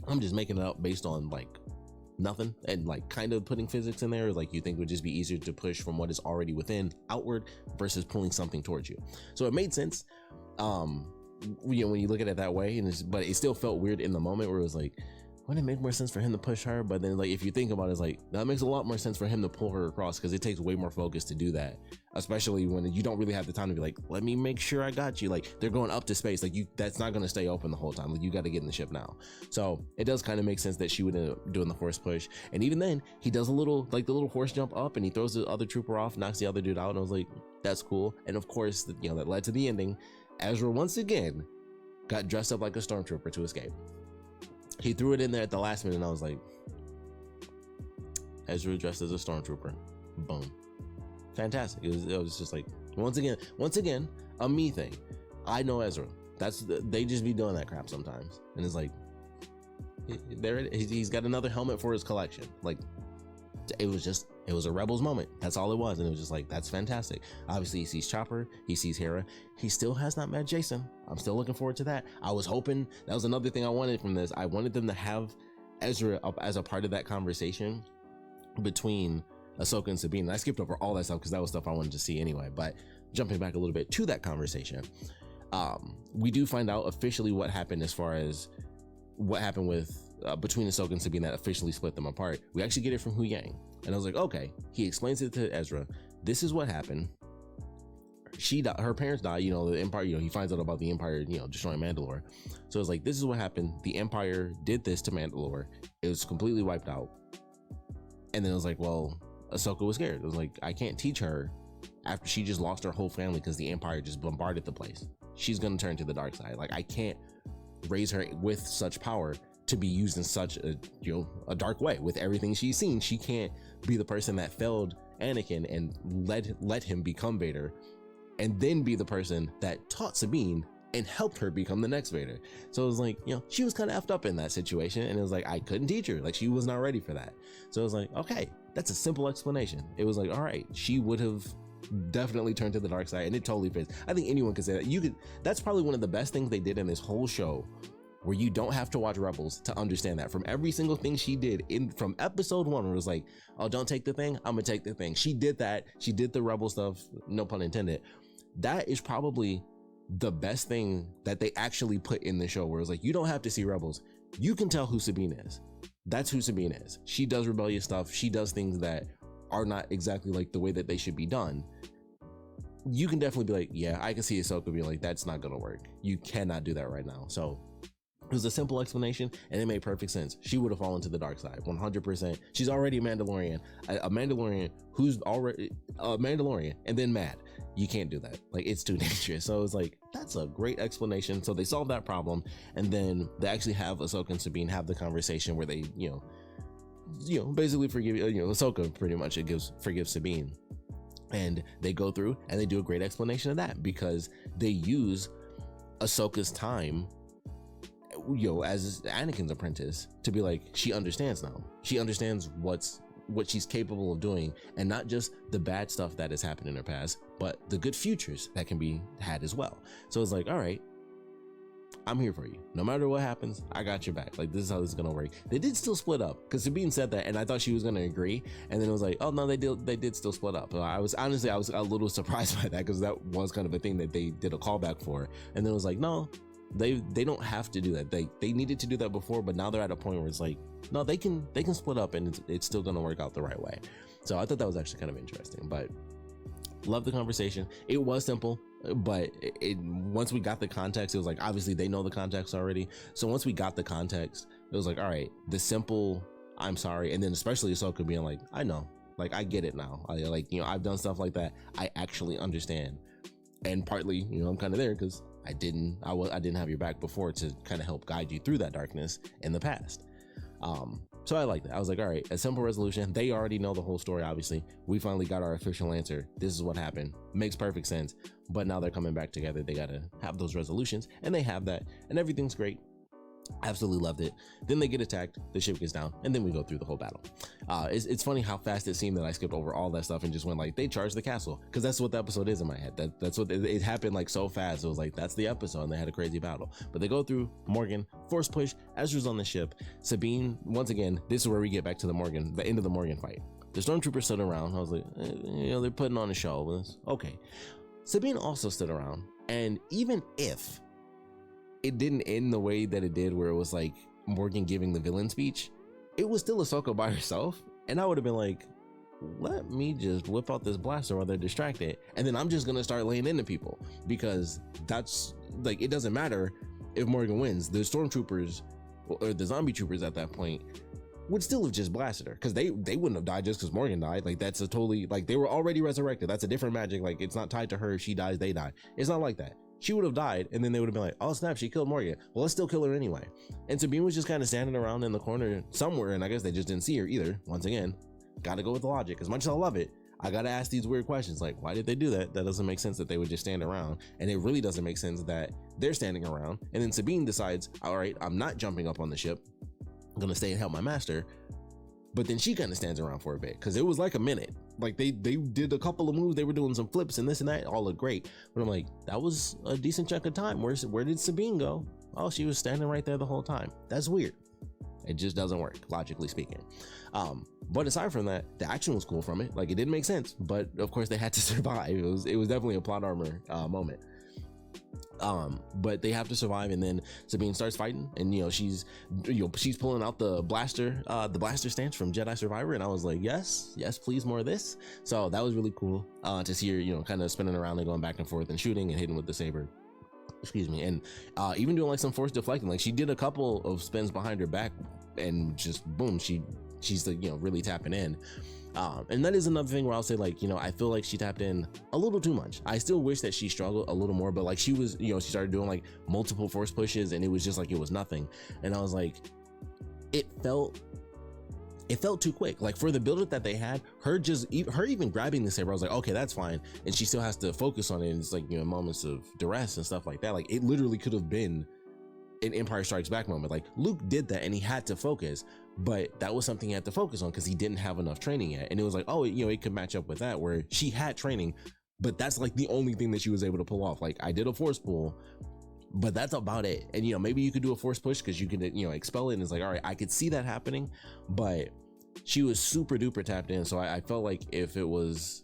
I'm just making it up based on like nothing and like kind of putting physics in there. Like you think it would just be easier to push from what is already within outward versus pulling something towards you. So it made sense. When you look at it that way, but it still felt weird in the moment where it was like, wouldn't it make more sense for him to push her? But then like if you think about it, it's like that makes a lot more sense for him to pull her across, because it takes way more focus to do that, especially when you don't really have the time to be like, let me make sure I got you. Like they're going up to space, like that's not going to stay open the whole time. Like you got to get in the ship now. So it does kind of make sense that she would end up doing the force push. And even then he does a little like the little force jump up and he throws the other trooper off, knocks the other dude out, and I was like, that's cool. And of course, that led to the ending. Ezra once again got dressed up like a stormtrooper to escape. He threw it in there at the last minute, and I was like, Ezra dressed as a stormtrooper. Boom. Fantastic. It was just like, once again, a me thing. I know Ezra. They just be doing that crap sometimes. And it's like, he's got another helmet for his collection. Like, it was a Rebels moment. That's all it was. And it was just like, that's fantastic. Obviously he sees Chopper, he sees Hera. He still has not met Jason. I'm still looking forward to that. I was hoping, that was another thing I wanted from this. I wanted them to have Ezra up as a part of that conversation between Ahsoka and Sabine. And I skipped over all that stuff because that was stuff I wanted to see anyway. But jumping back a little bit to that conversation, we do find out officially what happened as far as what happened with between Ahsoka and Sabine that officially split them apart. We actually get it from Hu Yang. And I was like, okay, he explains it to Ezra. This is what happened. She died, her parents died, the Empire, he finds out about the Empire, destroying Mandalore. So it's like, this is what happened. The Empire did this to Mandalore. It was completely wiped out. And then it was like, well, Ahsoka was scared. It was like, I can't teach her after she just lost her whole family because the Empire just bombarded the place. She's going to turn to the dark side. Like, I can't raise her with such power to be used in such a dark way. With everything she's seen, she can't be the person that failed Anakin and let him become Vader, and then be the person that taught Sabine and helped her become the next Vader. So it was like, she was kind of effed up in that situation, and it was like, I couldn't teach her. Like, she was not ready for that. So it was like, okay, that's a simple explanation. It was like, all right, she would have definitely turned to the dark side, and it totally fits. I think anyone could say that. That's probably one of the best things they did in this whole show, where you don't have to watch Rebels to understand that. From every single thing she did from episode 1, where it was like, oh, don't take the thing, I'm gonna take the thing. She did that. She did the Rebel stuff, no pun intended. That is probably the best thing that they actually put in the show, where it's like, you don't have to see Rebels. You can tell who Sabine is. That's who Sabine is. She does rebellious stuff. She does things that are not exactly like the way that they should be done. You can definitely be like, yeah, I can see Ahsoka being like, that's not gonna work. You cannot do that right now. So it was a simple explanation, and it made perfect sense. She would have fallen to the dark side, 100%. She's already a Mandalorian. A Mandalorian who's already a Mandalorian and then mad. You can't do that. Like, it's too dangerous. So it's like, that's a great explanation. So they solved that problem, and then they actually have Ahsoka and Sabine have the conversation where they, basically forgive, Ahsoka pretty much forgives Sabine. And they go through and they do a great explanation of that, because they use Ahsoka's time as Anakin's apprentice to be like, she understands now. She understands what she's capable of doing, and not just the bad stuff that has happened in her past, but the good futures that can be had as well. So it's like, all right, I'm here for you. No matter what happens, I got your back. Like, this is how this is gonna work. They did still split up, because Sabine said that, and I thought she was gonna agree, and then it was like, oh no, they did still split up. So I was a little surprised by that, because that was kind of a thing that they did a callback for, and then it was like, no, they don't have to do that. They needed to do that before, but now they're at a point where it's like, no, they can split up, and it's still gonna work out the right way. So I thought that was actually kind of interesting. But love the conversation. It was simple, but once we got the context, it was like, obviously they know the context already. So once we got the context, it was like, all right, the simple I'm sorry, and then especially Ahsoka being like, I know, like, I get it now. I've done stuff like that. I actually understand. And partly, I'm kind of there because I didn't have your back before to kind of help guide you through that darkness in the past. So I like that. I was like, all right, a simple resolution. They already know the whole story, obviously. We finally got our official answer. This is what happened. Makes perfect sense. But now they're coming back together. They got to have those resolutions, and they have that, and everything's great. Absolutely loved it. Then they get attacked, the ship gets down, and then we go through the whole battle. It's funny how fast it seemed that I skipped over all that stuff and just went like, they charged the castle, because that's what the episode is in my head. That's what it happened, like so fast. It was like, that's the episode, and they had a crazy battle. But they go through Morgan, force push, Ezra's on the ship. Sabine, once again, this is where we get back to the end of the Morgan fight. The stormtroopers stood around. I was like, they're putting on a show. Okay. Sabine also stood around, and even if it didn't end the way that it did, where it was like Morgan giving the villain speech, it was still Ahsoka by herself, and I would have been like, let me just whip out this blaster while they're distracted, and then I'm just gonna start laying into people, because that's like, it doesn't matter if Morgan wins. The stormtroopers or the zombie troopers at that point would still have just blasted her, because they wouldn't have died just because Morgan died. Like, that's a totally, like, they were already resurrected. That's a different magic. Like, it's not tied to her. If she dies, they die. It's not like that. She would have died, and then they would have been like, oh snap, she killed Morgan. Well, let's still kill her anyway. And Sabine was just kind of standing around in the corner somewhere, and I guess they just didn't see her either. Once again, gotta go with the logic. As much as I love it, I gotta ask these weird questions, like, why did they do that? That doesn't make sense that they would just stand around, and it really doesn't make sense that they're standing around, and then Sabine decides, all right, I'm not jumping up on the ship, I'm gonna stay and help my master. But then she kind of stands around for a bit, because it was like a minute. Like, they did a couple of moves, they were doing some flips and this and that, all looked great. But I'm like, that was a decent chunk of time. Where did Sabine go? Oh, she was standing right there the whole time. That's weird. It just doesn't work, logically speaking. But aside from that, the action was cool from it. Like, it didn't make sense, but of course they had to survive. It was definitely a plot armor moment. But they have to survive, and then Sabine starts fighting, and she's pulling out the blaster stance from Jedi Survivor, and I was like, yes, please, more of this. So that was really cool to see her kind of spinning around and going back and forth and shooting and hitting with the saber, excuse me, and even doing like some force deflecting. Like, she did a couple of spins behind her back, and just boom, she's like, really tapping in. And that is another thing where I'll say, like, I feel like she tapped in a little too much. I still wish that she struggled a little more, but like, she was, she started doing like multiple force pushes, and it was just like, it was nothing. And I was like, it felt too quick. Like, for the build-up that they had, her even grabbing the saber, I was like, okay, that's fine. And she still has to focus on it, and it's like, moments of duress and stuff like that. Like, it literally could have been an Empire Strikes Back moment. Like, Luke did that, and he had to focus, but that was something he had to focus on because he didn't have enough training yet. And it was like, oh, it could match up with that, where she had training, but that's like the only thing that she was able to pull off. Like, I did a force pull, but that's about it. And maybe you could do a force push because you could expel it, and it's like, all right, I could see that happening, but she was super duper tapped in. So I felt like if it was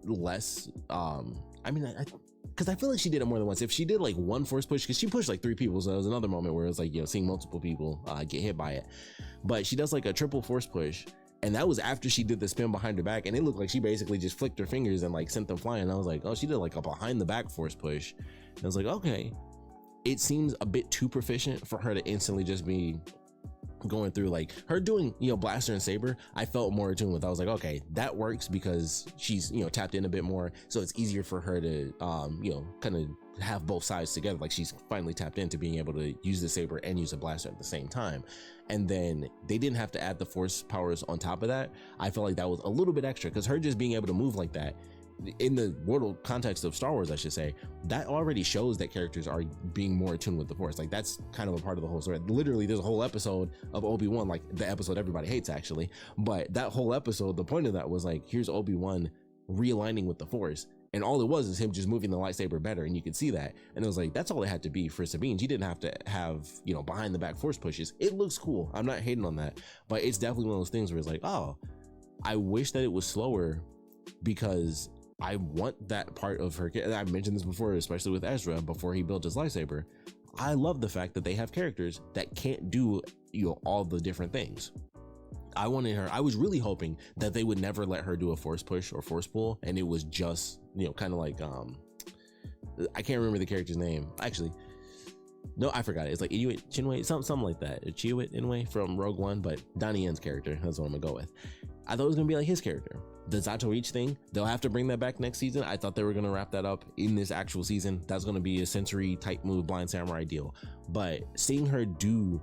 less, because I feel like she did it more than once. If she did like one force push, because she pushed like 3 people, so there was another moment where it was like, seeing multiple people get hit by it. But she does like a triple force push, and that was after she did the spin behind her back, and it looked like she basically just flicked her fingers and like sent them flying. And I was like, oh, she did like a behind the back force push. And I was like, okay, it seems a bit too proficient for her to instantly just be going through. Like, her doing blaster and saber, I felt more attuned with. I was like, okay, that works because she's tapped in a bit more, so it's easier for her to kind of have both sides together. Like, she's finally tapped into being able to use the saber and use a blaster at the same time. And then they didn't have to add the force powers on top of that. I felt like that was a little bit extra, because her just being able to move like that, in the world context of Star Wars, I should say, that already shows that characters are being more attuned with the Force. Like, that's kind of a part of the whole story. Literally, there's a whole episode of Obi-Wan, like the episode everybody hates actually, but that whole episode, the point of that was like, here's Obi-Wan realigning with the Force, and all it was is him just moving the lightsaber better, and you could see that. And it was like, that's all it had to be for Sabine. She didn't have to have behind the back force pushes. It looks cool, I'm not hating on that, but it's definitely one of those things where it's like, oh, I wish that it was slower, because I want that part of her. I mentioned this before, especially with Ezra before he built his lightsaber. I love the fact that they have characters that can't do all the different things. I was really hoping that they would never let her do a force push or force pull, and it was just kind of like I can't remember the character's name actually. No, I forgot it. It's like Inuit Chinwei, something like that. Chiweet Inway from Rogue One, but Donnie Yen's character, that's what I'm gonna go with. I thought it was gonna be like his character. The Zato Reach thing, they'll have to bring that back next season. I thought they were gonna wrap that up in this actual season. That's gonna be a sensory type move, blind samurai deal. But seeing her do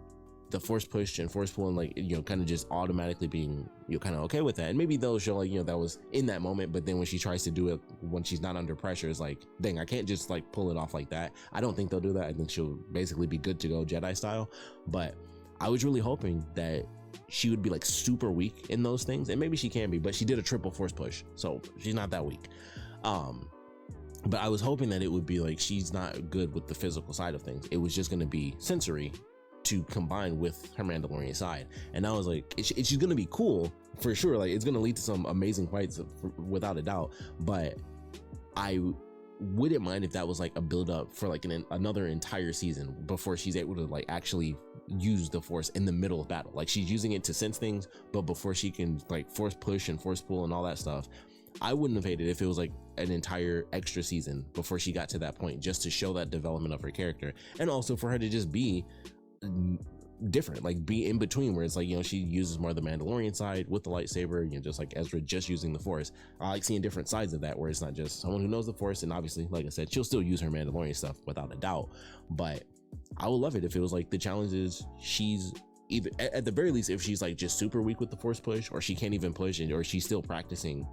the force push and force pull and like, you know, kind of just automatically being, you know, kind of okay with that. And maybe they'll show like, you know, that was in that moment, but then when she tries to do it when she's not under pressure, it's like, dang, I can't just like pull it off like that. I don't think they'll do that. I think she'll basically be good to go Jedi style. But I was really hoping that she would be like super weak in those things, and maybe she can be, but she did a triple force push, so she's not that weak. But I was hoping that it would be like she's not good with the physical side of things. It was just going to be sensory to combine with her Mandalorian side. And I was like, she's going to be cool for sure. Like, it's going to lead to some amazing fights without a doubt. But I wouldn't mind if that was like a build up for like another entire season before she's able to like actually use the force in the middle of battle. Like, she's using it to sense things, but before she can like force push and force pull and all that stuff. I wouldn't have hated if it was like an entire extra season before she got to that point, just to show that development of her character, and also for her to just be different, like be in between, where it's like, you know, she uses more of the Mandalorian side with the lightsaber, you know, just like Ezra just using the force. I like seeing different sides of that, where it's not just someone who knows the force, and obviously, like I said, she'll still use her Mandalorian stuff without a doubt, but I would love it if it was like the challenge is she's either, at the very least, if she's like just super weak with the force push, or she can't even push, or she's still practicing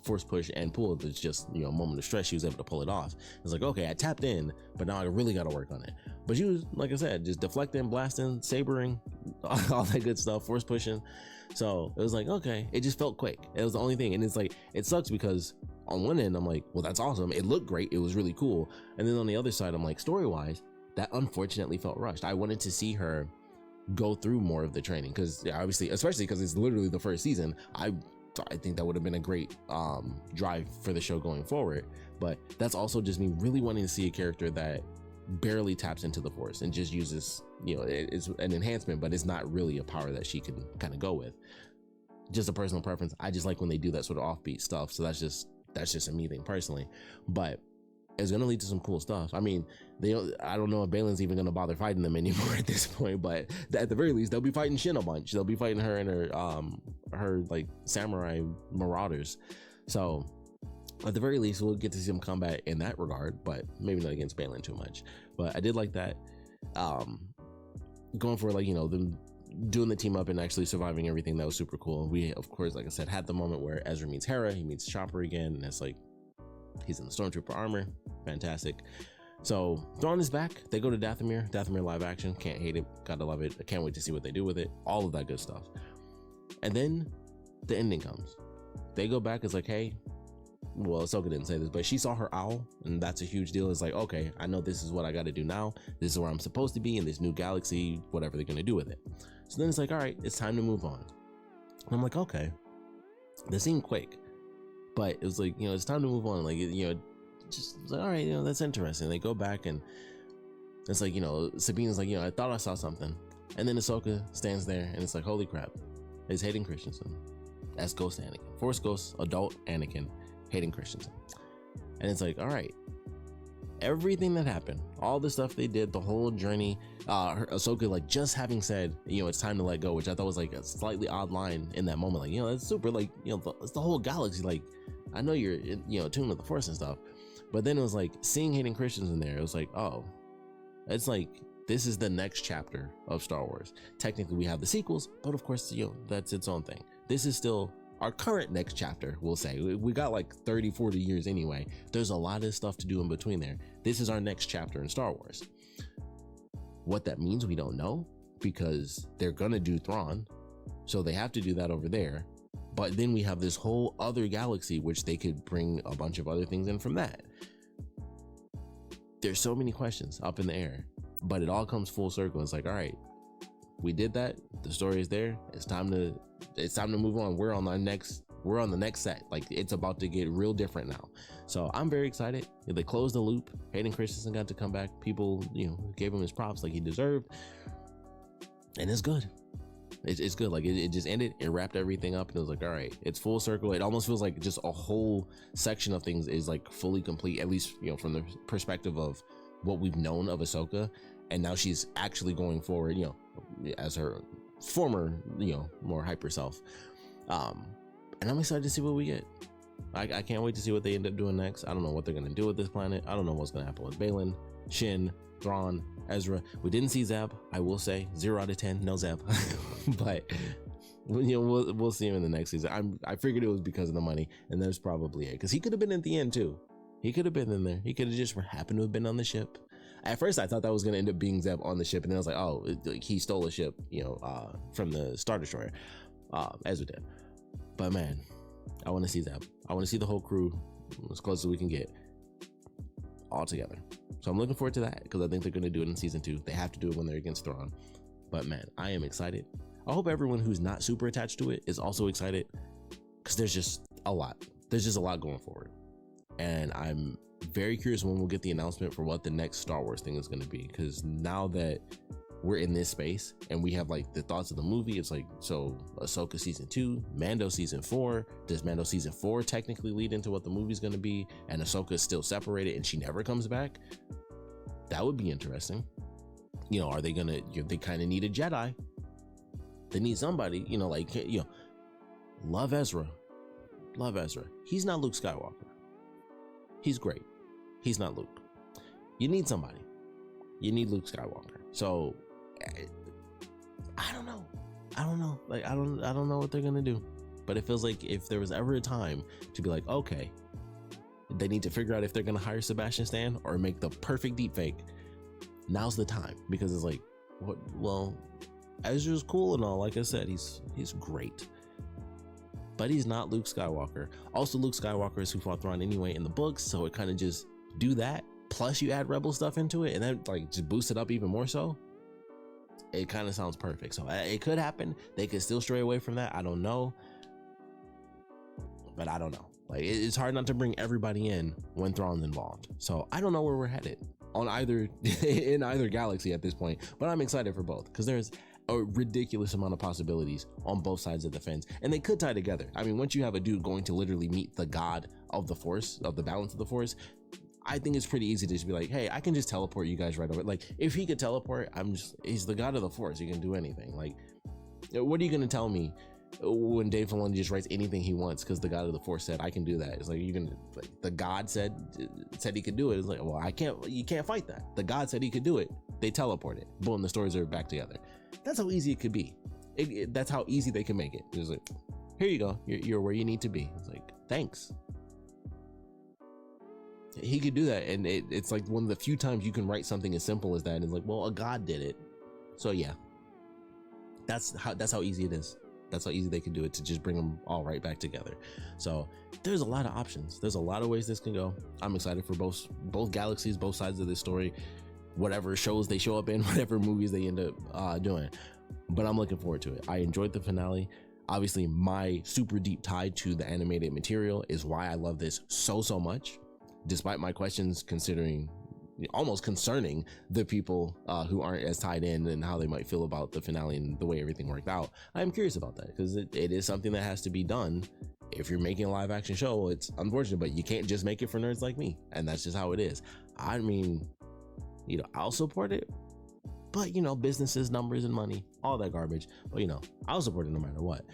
force push and pull. It's just, you know, a moment of stress, she was able to pull it off. It's like, okay, I tapped in, but now I really got to work on it. But she was, like I said, just deflecting, blasting, sabering, all that good stuff, force pushing. So it was like, okay, it just felt quick. It was the only thing. And it's like, it sucks because on one end I'm like, well, that's awesome, it looked great, it was really cool. And then on the other side I'm like, story wise, that unfortunately felt rushed. I wanted to see her go through more of the training, because obviously, especially because it's literally the first season, I think that would have been a great drive for the show going forward. But that's also just me really wanting to see a character that barely taps into the force and just uses, you know, it's an enhancement, but it's not really a power that she can kind of go with. Just a personal preference. I just like when they do that sort of offbeat stuff. So that's just a me thing personally. But it's going to lead to some cool stuff. I mean, I don't know if Balin's even going to bother fighting them anymore at this point, but at the very least, they'll be fighting Shin a bunch. They'll be fighting her and her like samurai marauders. So at the very least, we'll get to see some combat in that regard, but maybe not against Balin too much. But I did like that. Going for, like, you know, them doing the team up and actually surviving everything, that was super cool. We, of course, like I said, had the moment where Ezra meets Hera, he meets Chopper again, and it's like, he's in the Stormtrooper armor. Fantastic. So Thrawn is back. They go to Dathomir live action. Can't hate it. Gotta love it. I can't wait to see what they do with it. All of that good stuff. And then the ending comes. They go back. It's like, hey, well, Ahsoka didn't say this, but she saw her owl, and that's a huge deal. It's like, okay, I know this is what I got to do now. This is where I'm supposed to be in this new galaxy, whatever they're going to do with it. So then it's like, all right, it's time to move on. And I'm like, okay, this seemed quick. But it was like, you know, it's time to move on. Like, you know, just like, all right, you know, that's interesting. They go back, and it's like, you know, Sabine's like, you know, I thought I saw something. And then Ahsoka stands there, and it's like, holy crap, it's Hayden Christensen. That's Ghost Anakin. Force Ghost, adult Anakin, Hayden Christensen. And it's like, all right, everything that happened, all the stuff they did, the whole journey, Ahsoka, like, just having said, you know, it's time to let go, which I thought was like a slightly odd line in that moment. Like, you know, it's super, like, you know, it's the whole galaxy. Like, I know you're, you know, tuned with the Force and stuff, but then it was like seeing Hayden Christensen there. It was like, oh, it's like, this is the next chapter of Star Wars. Technically, we have the sequels, but of course, you know, that's its own thing. This is still our current next chapter, we'll say. We got like 30, 40 years anyway. There's a lot of stuff to do in between there. This is our next chapter in Star Wars. What that means, we don't know, because they're gonna do Thrawn, so they have to do that over there. But then we have this whole other galaxy, which they could bring a bunch of other things in from that. There's so many questions up in the air, but it all comes full circle. It's like, all right, we did that. The story is there. It's time to move on. We're on the next set. Like, it's about to get real different now. So I'm very excited. They closed the loop. Hayden Christensen got to come back. People, you know, gave him his props like he deserved. And it's good. It's good. Like, it just ended. It wrapped everything up, and it was like, all right, it's full circle. It almost feels like just a whole section of things is like fully complete, at least, you know, from the perspective of what we've known of Ahsoka. And now she's actually going forward, you know, as her former, you know, more hyper self. And I'm excited to see what we get. I can't wait to see what they end up doing next. I don't know what they're going to do with this planet. I don't know what's going to happen with Balin. Shin, Thrawn, Ezra. We didn't see Zeb. I will say 0 out of 10, no Zeb. But we'll see him in the next season. I figured it was because of the money, and that's probably it. Because he could have been at the end too. He could have been in there. He could have just happened to have been on the ship. At first, I thought that was going to end up being Zeb on the ship, and then I was like, oh, he stole a ship, from the Star Destroyer, Ezra did. But man, I want to see Zeb. I want to see the whole crew as close as we can get all together. So I'm looking forward to that because I think they're going to do it in season 2. They have to do it when they're against Thrawn. But man, I am excited. I hope everyone who's not super attached to it is also excited because there's just a lot. There's just a lot going forward. And I'm very curious when we'll get the announcement for what the next Star Wars thing is going to be. Because now that we're in this space and we have like the thoughts of the movie, it's like, so Ahsoka season 2, Mando season 4. Does Mando season 4 technically lead into what the movie's going to be? And Ahsoka is still separated and she never comes back? That would be interesting. Are they they kind of need a Jedi. They need somebody, love Ezra. He's not Luke Skywalker. He's great. He's not Luke. You need somebody. You need Luke Skywalker. So I don't know. Like I don't know what they're gonna do. But it feels like if there was ever a time to be like, okay, they need to figure out if they're gonna hire Sebastian Stan or make the perfect deepfake, now's the time. Because it's like, what? Well, Ezra's cool and all. Like I said, he's great. But he's not Luke Skywalker. Also, Luke Skywalker is who fought Thrawn anyway in the books, so it kind of just do that. Plus, you add Rebel stuff into it, and then like just boost it up even more. So it kind of sounds perfect. So it could happen. They could still stray away from that. I don't know, but I don't know. Like it's hard not to bring everybody in when Thrawn's involved. So I don't know where we're headed on either in either galaxy at this point. But I'm excited for both because there's a ridiculous amount of possibilities on both sides of the fence, and they could tie together. I mean, once you have a dude going to literally meet the god of the Force, of the balance of the Force, I think it's pretty easy to just be like, hey, I can just teleport you guys right over. Like if he could teleport, he's the god of the Force. He can do anything. Like, what are you going to tell me when Dave Filoni just writes anything he wants because the god of the Force said I can do that? It's like the god said he could do it. It's like, well, you can't fight that. The god said he could do it. They teleported. Boom, the stories are back together. That's how easy it could be. That's how easy they can make it. It's like, here you go. You're where you need to be. It's like, thanks. He could do that, and it's like one of the few times you can write something as simple as that. And it's like, well, a god did it. So yeah, that's how easy it is. That's how easy they can do it to just bring them all right back together. So there's a lot of options. There's a lot of ways this can go. I'm excited for both galaxies, both sides of this story. Whatever shows they show up in, whatever movies they end up doing. But I'm looking forward to it. I enjoyed the finale. Obviously, my super deep tie to the animated material is why I love this so much, despite my questions almost concerning the people who aren't as tied in and how they might feel about the finale and the way everything worked out. I'm curious about that because it is something that has to be done. If you're making a live action show, it's unfortunate, but you can't just make it for nerds like me. And that's just how it is. I mean, I'll support it, but businesses, numbers, and money, all that garbage. But I'll support it no matter what.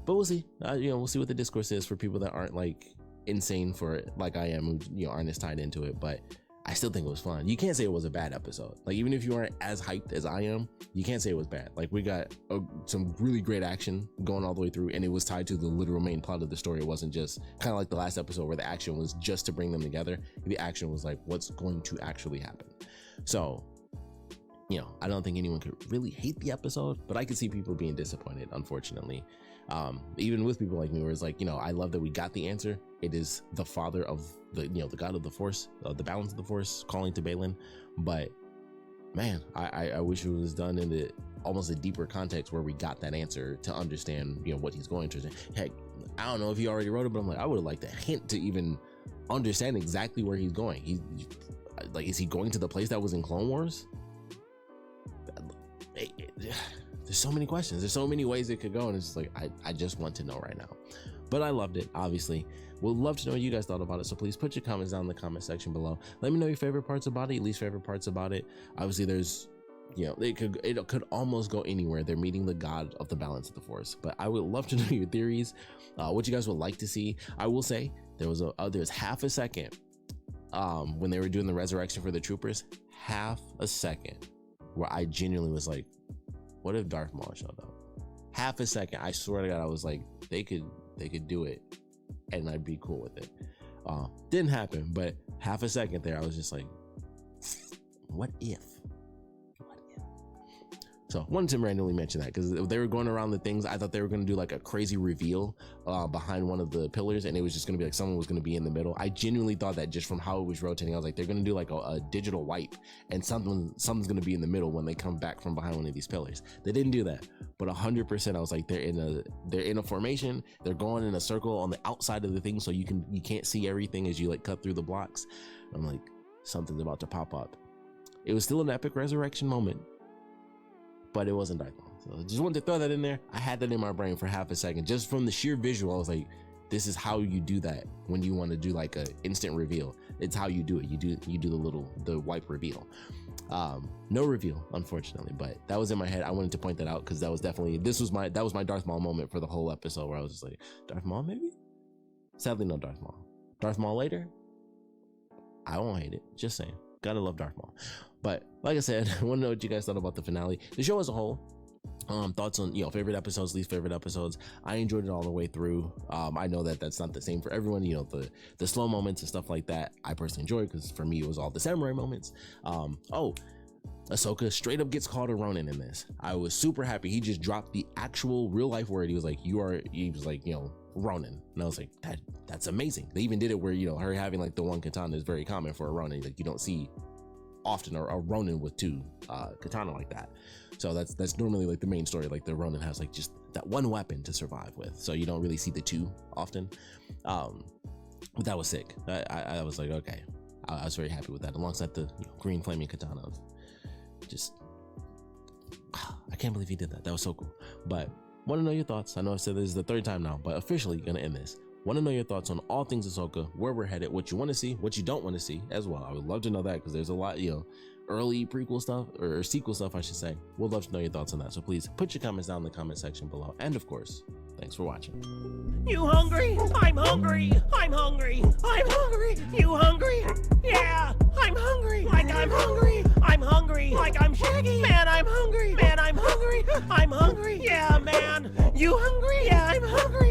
But we'll see. We'll see what the discourse is for people that aren't like insane for it, like I am, who aren't as tied into it. But I still think it was fun. You can't say it was a bad episode. Like even if you aren't as hyped as I am, you can't say it was bad. Like we got some really great action going all the way through, and it was tied to the literal main plot of the story. It wasn't just kind of like the last episode where the action was just to bring them together. The action was like what's going to actually happen. So I don't think anyone could really hate the episode, but I could see people being disappointed, unfortunately. Even with people like me, where it's like, I love that we got the answer. It is the father of the god of the Force, the balance of the Force, calling to Balin. But man, I wish it was done in almost a deeper context where we got that answer to understand, what he's going to. Heck, I don't know if he already wrote it, but I'm like, I would have liked a hint to even understand exactly where he's going. Is he going to the place that was in Clone Wars? There's so many questions. There's so many ways it could go, and it's just like I just want to know right now. But I loved it. Obviously, would love to know what you guys thought about it. So please put your comments down in the comment section below. Let me know your favorite parts about it, least favorite parts about it. Obviously, there's it could almost go anywhere. They're meeting the god of the balance of the Force. But I would love to know your theories, what you guys would like to see. I will say there's half a second when they were doing the resurrection for the troopers, half a second where I genuinely was like, what if Darth Maul showed up? Half a second, I swear to God, I was like, they could do it and I'd be cool with it. Didn't happen, but half a second there, I was just like, what if? So wanted to randomly mention that because they were going around the things. I thought they were going to do like a crazy reveal behind one of the pillars, and it was just going to be like someone was going to be in the middle. I genuinely thought that just from how it was rotating. I was like, they're going to do like a digital wipe, and something's going to be in the middle when they come back from behind one of these pillars. They didn't do that, but 100%, I was like, they're in a formation. They're going in a circle on the outside of the thing, so you can't see everything as you like cut through the blocks. I'm like, something's about to pop up. It was still an epic resurrection moment, but it wasn't Darth Maul. So just wanted to throw that in there. I had that in my brain for half a second. Just from the sheer visual, I was like, this is how you do that when you want to do like a instant reveal. It's how you do it. You do the wipe reveal. No reveal, unfortunately, but that was in my head. I wanted to point that out because that was my Darth Maul moment for the whole episode, where I was just like, Darth Maul maybe? Sadly, no Darth Maul. Darth Maul later? I won't hate it. Just saying. Gotta love Darth Maul. But like I said, I want to know what you guys thought about the finale, the show as a whole. Thoughts on, favorite episodes, least favorite episodes. I enjoyed it all the way through. I know that that's not the same for everyone. The slow moments and stuff like that, I personally enjoy, because for me it was all the samurai moments. Ahsoka straight up gets called a Ronin in this. I was super happy. He just dropped the actual real life word. He was like, Ronin. And I was like, that's amazing. They even did it where, her having like the one katana is very common for a Ronin. Like, you don't see often a Ronin with two katana like that. So that's normally like the main story. Like the Ronin has like just that one weapon to survive with. So you don't really see the two often. But that was sick. I was like, okay. I was very happy with that. Alongside the green flaming katana. Just, I can't believe he did that. That was so cool. But want to know your thoughts. I know I've said this is the third time now, but officially gonna end this. Want to know your thoughts on all things Ahsoka, where we're headed, what you want to see, what you don't want to see as well. I would love to know that, because there's a lot, early prequel stuff, or sequel stuff, I should say. We'd love to know your thoughts on that. So please put your comments down in the comment section below. And of course, thanks for watching. You hungry? I'm hungry. I'm hungry. I'm hungry. You hungry? Yeah, I'm hungry. Like I'm hungry. I'm hungry. Like I'm Shaggy. Man, I'm hungry. Man, I'm hungry. I'm hungry. Yeah, man. You hungry? Yeah, I'm hungry.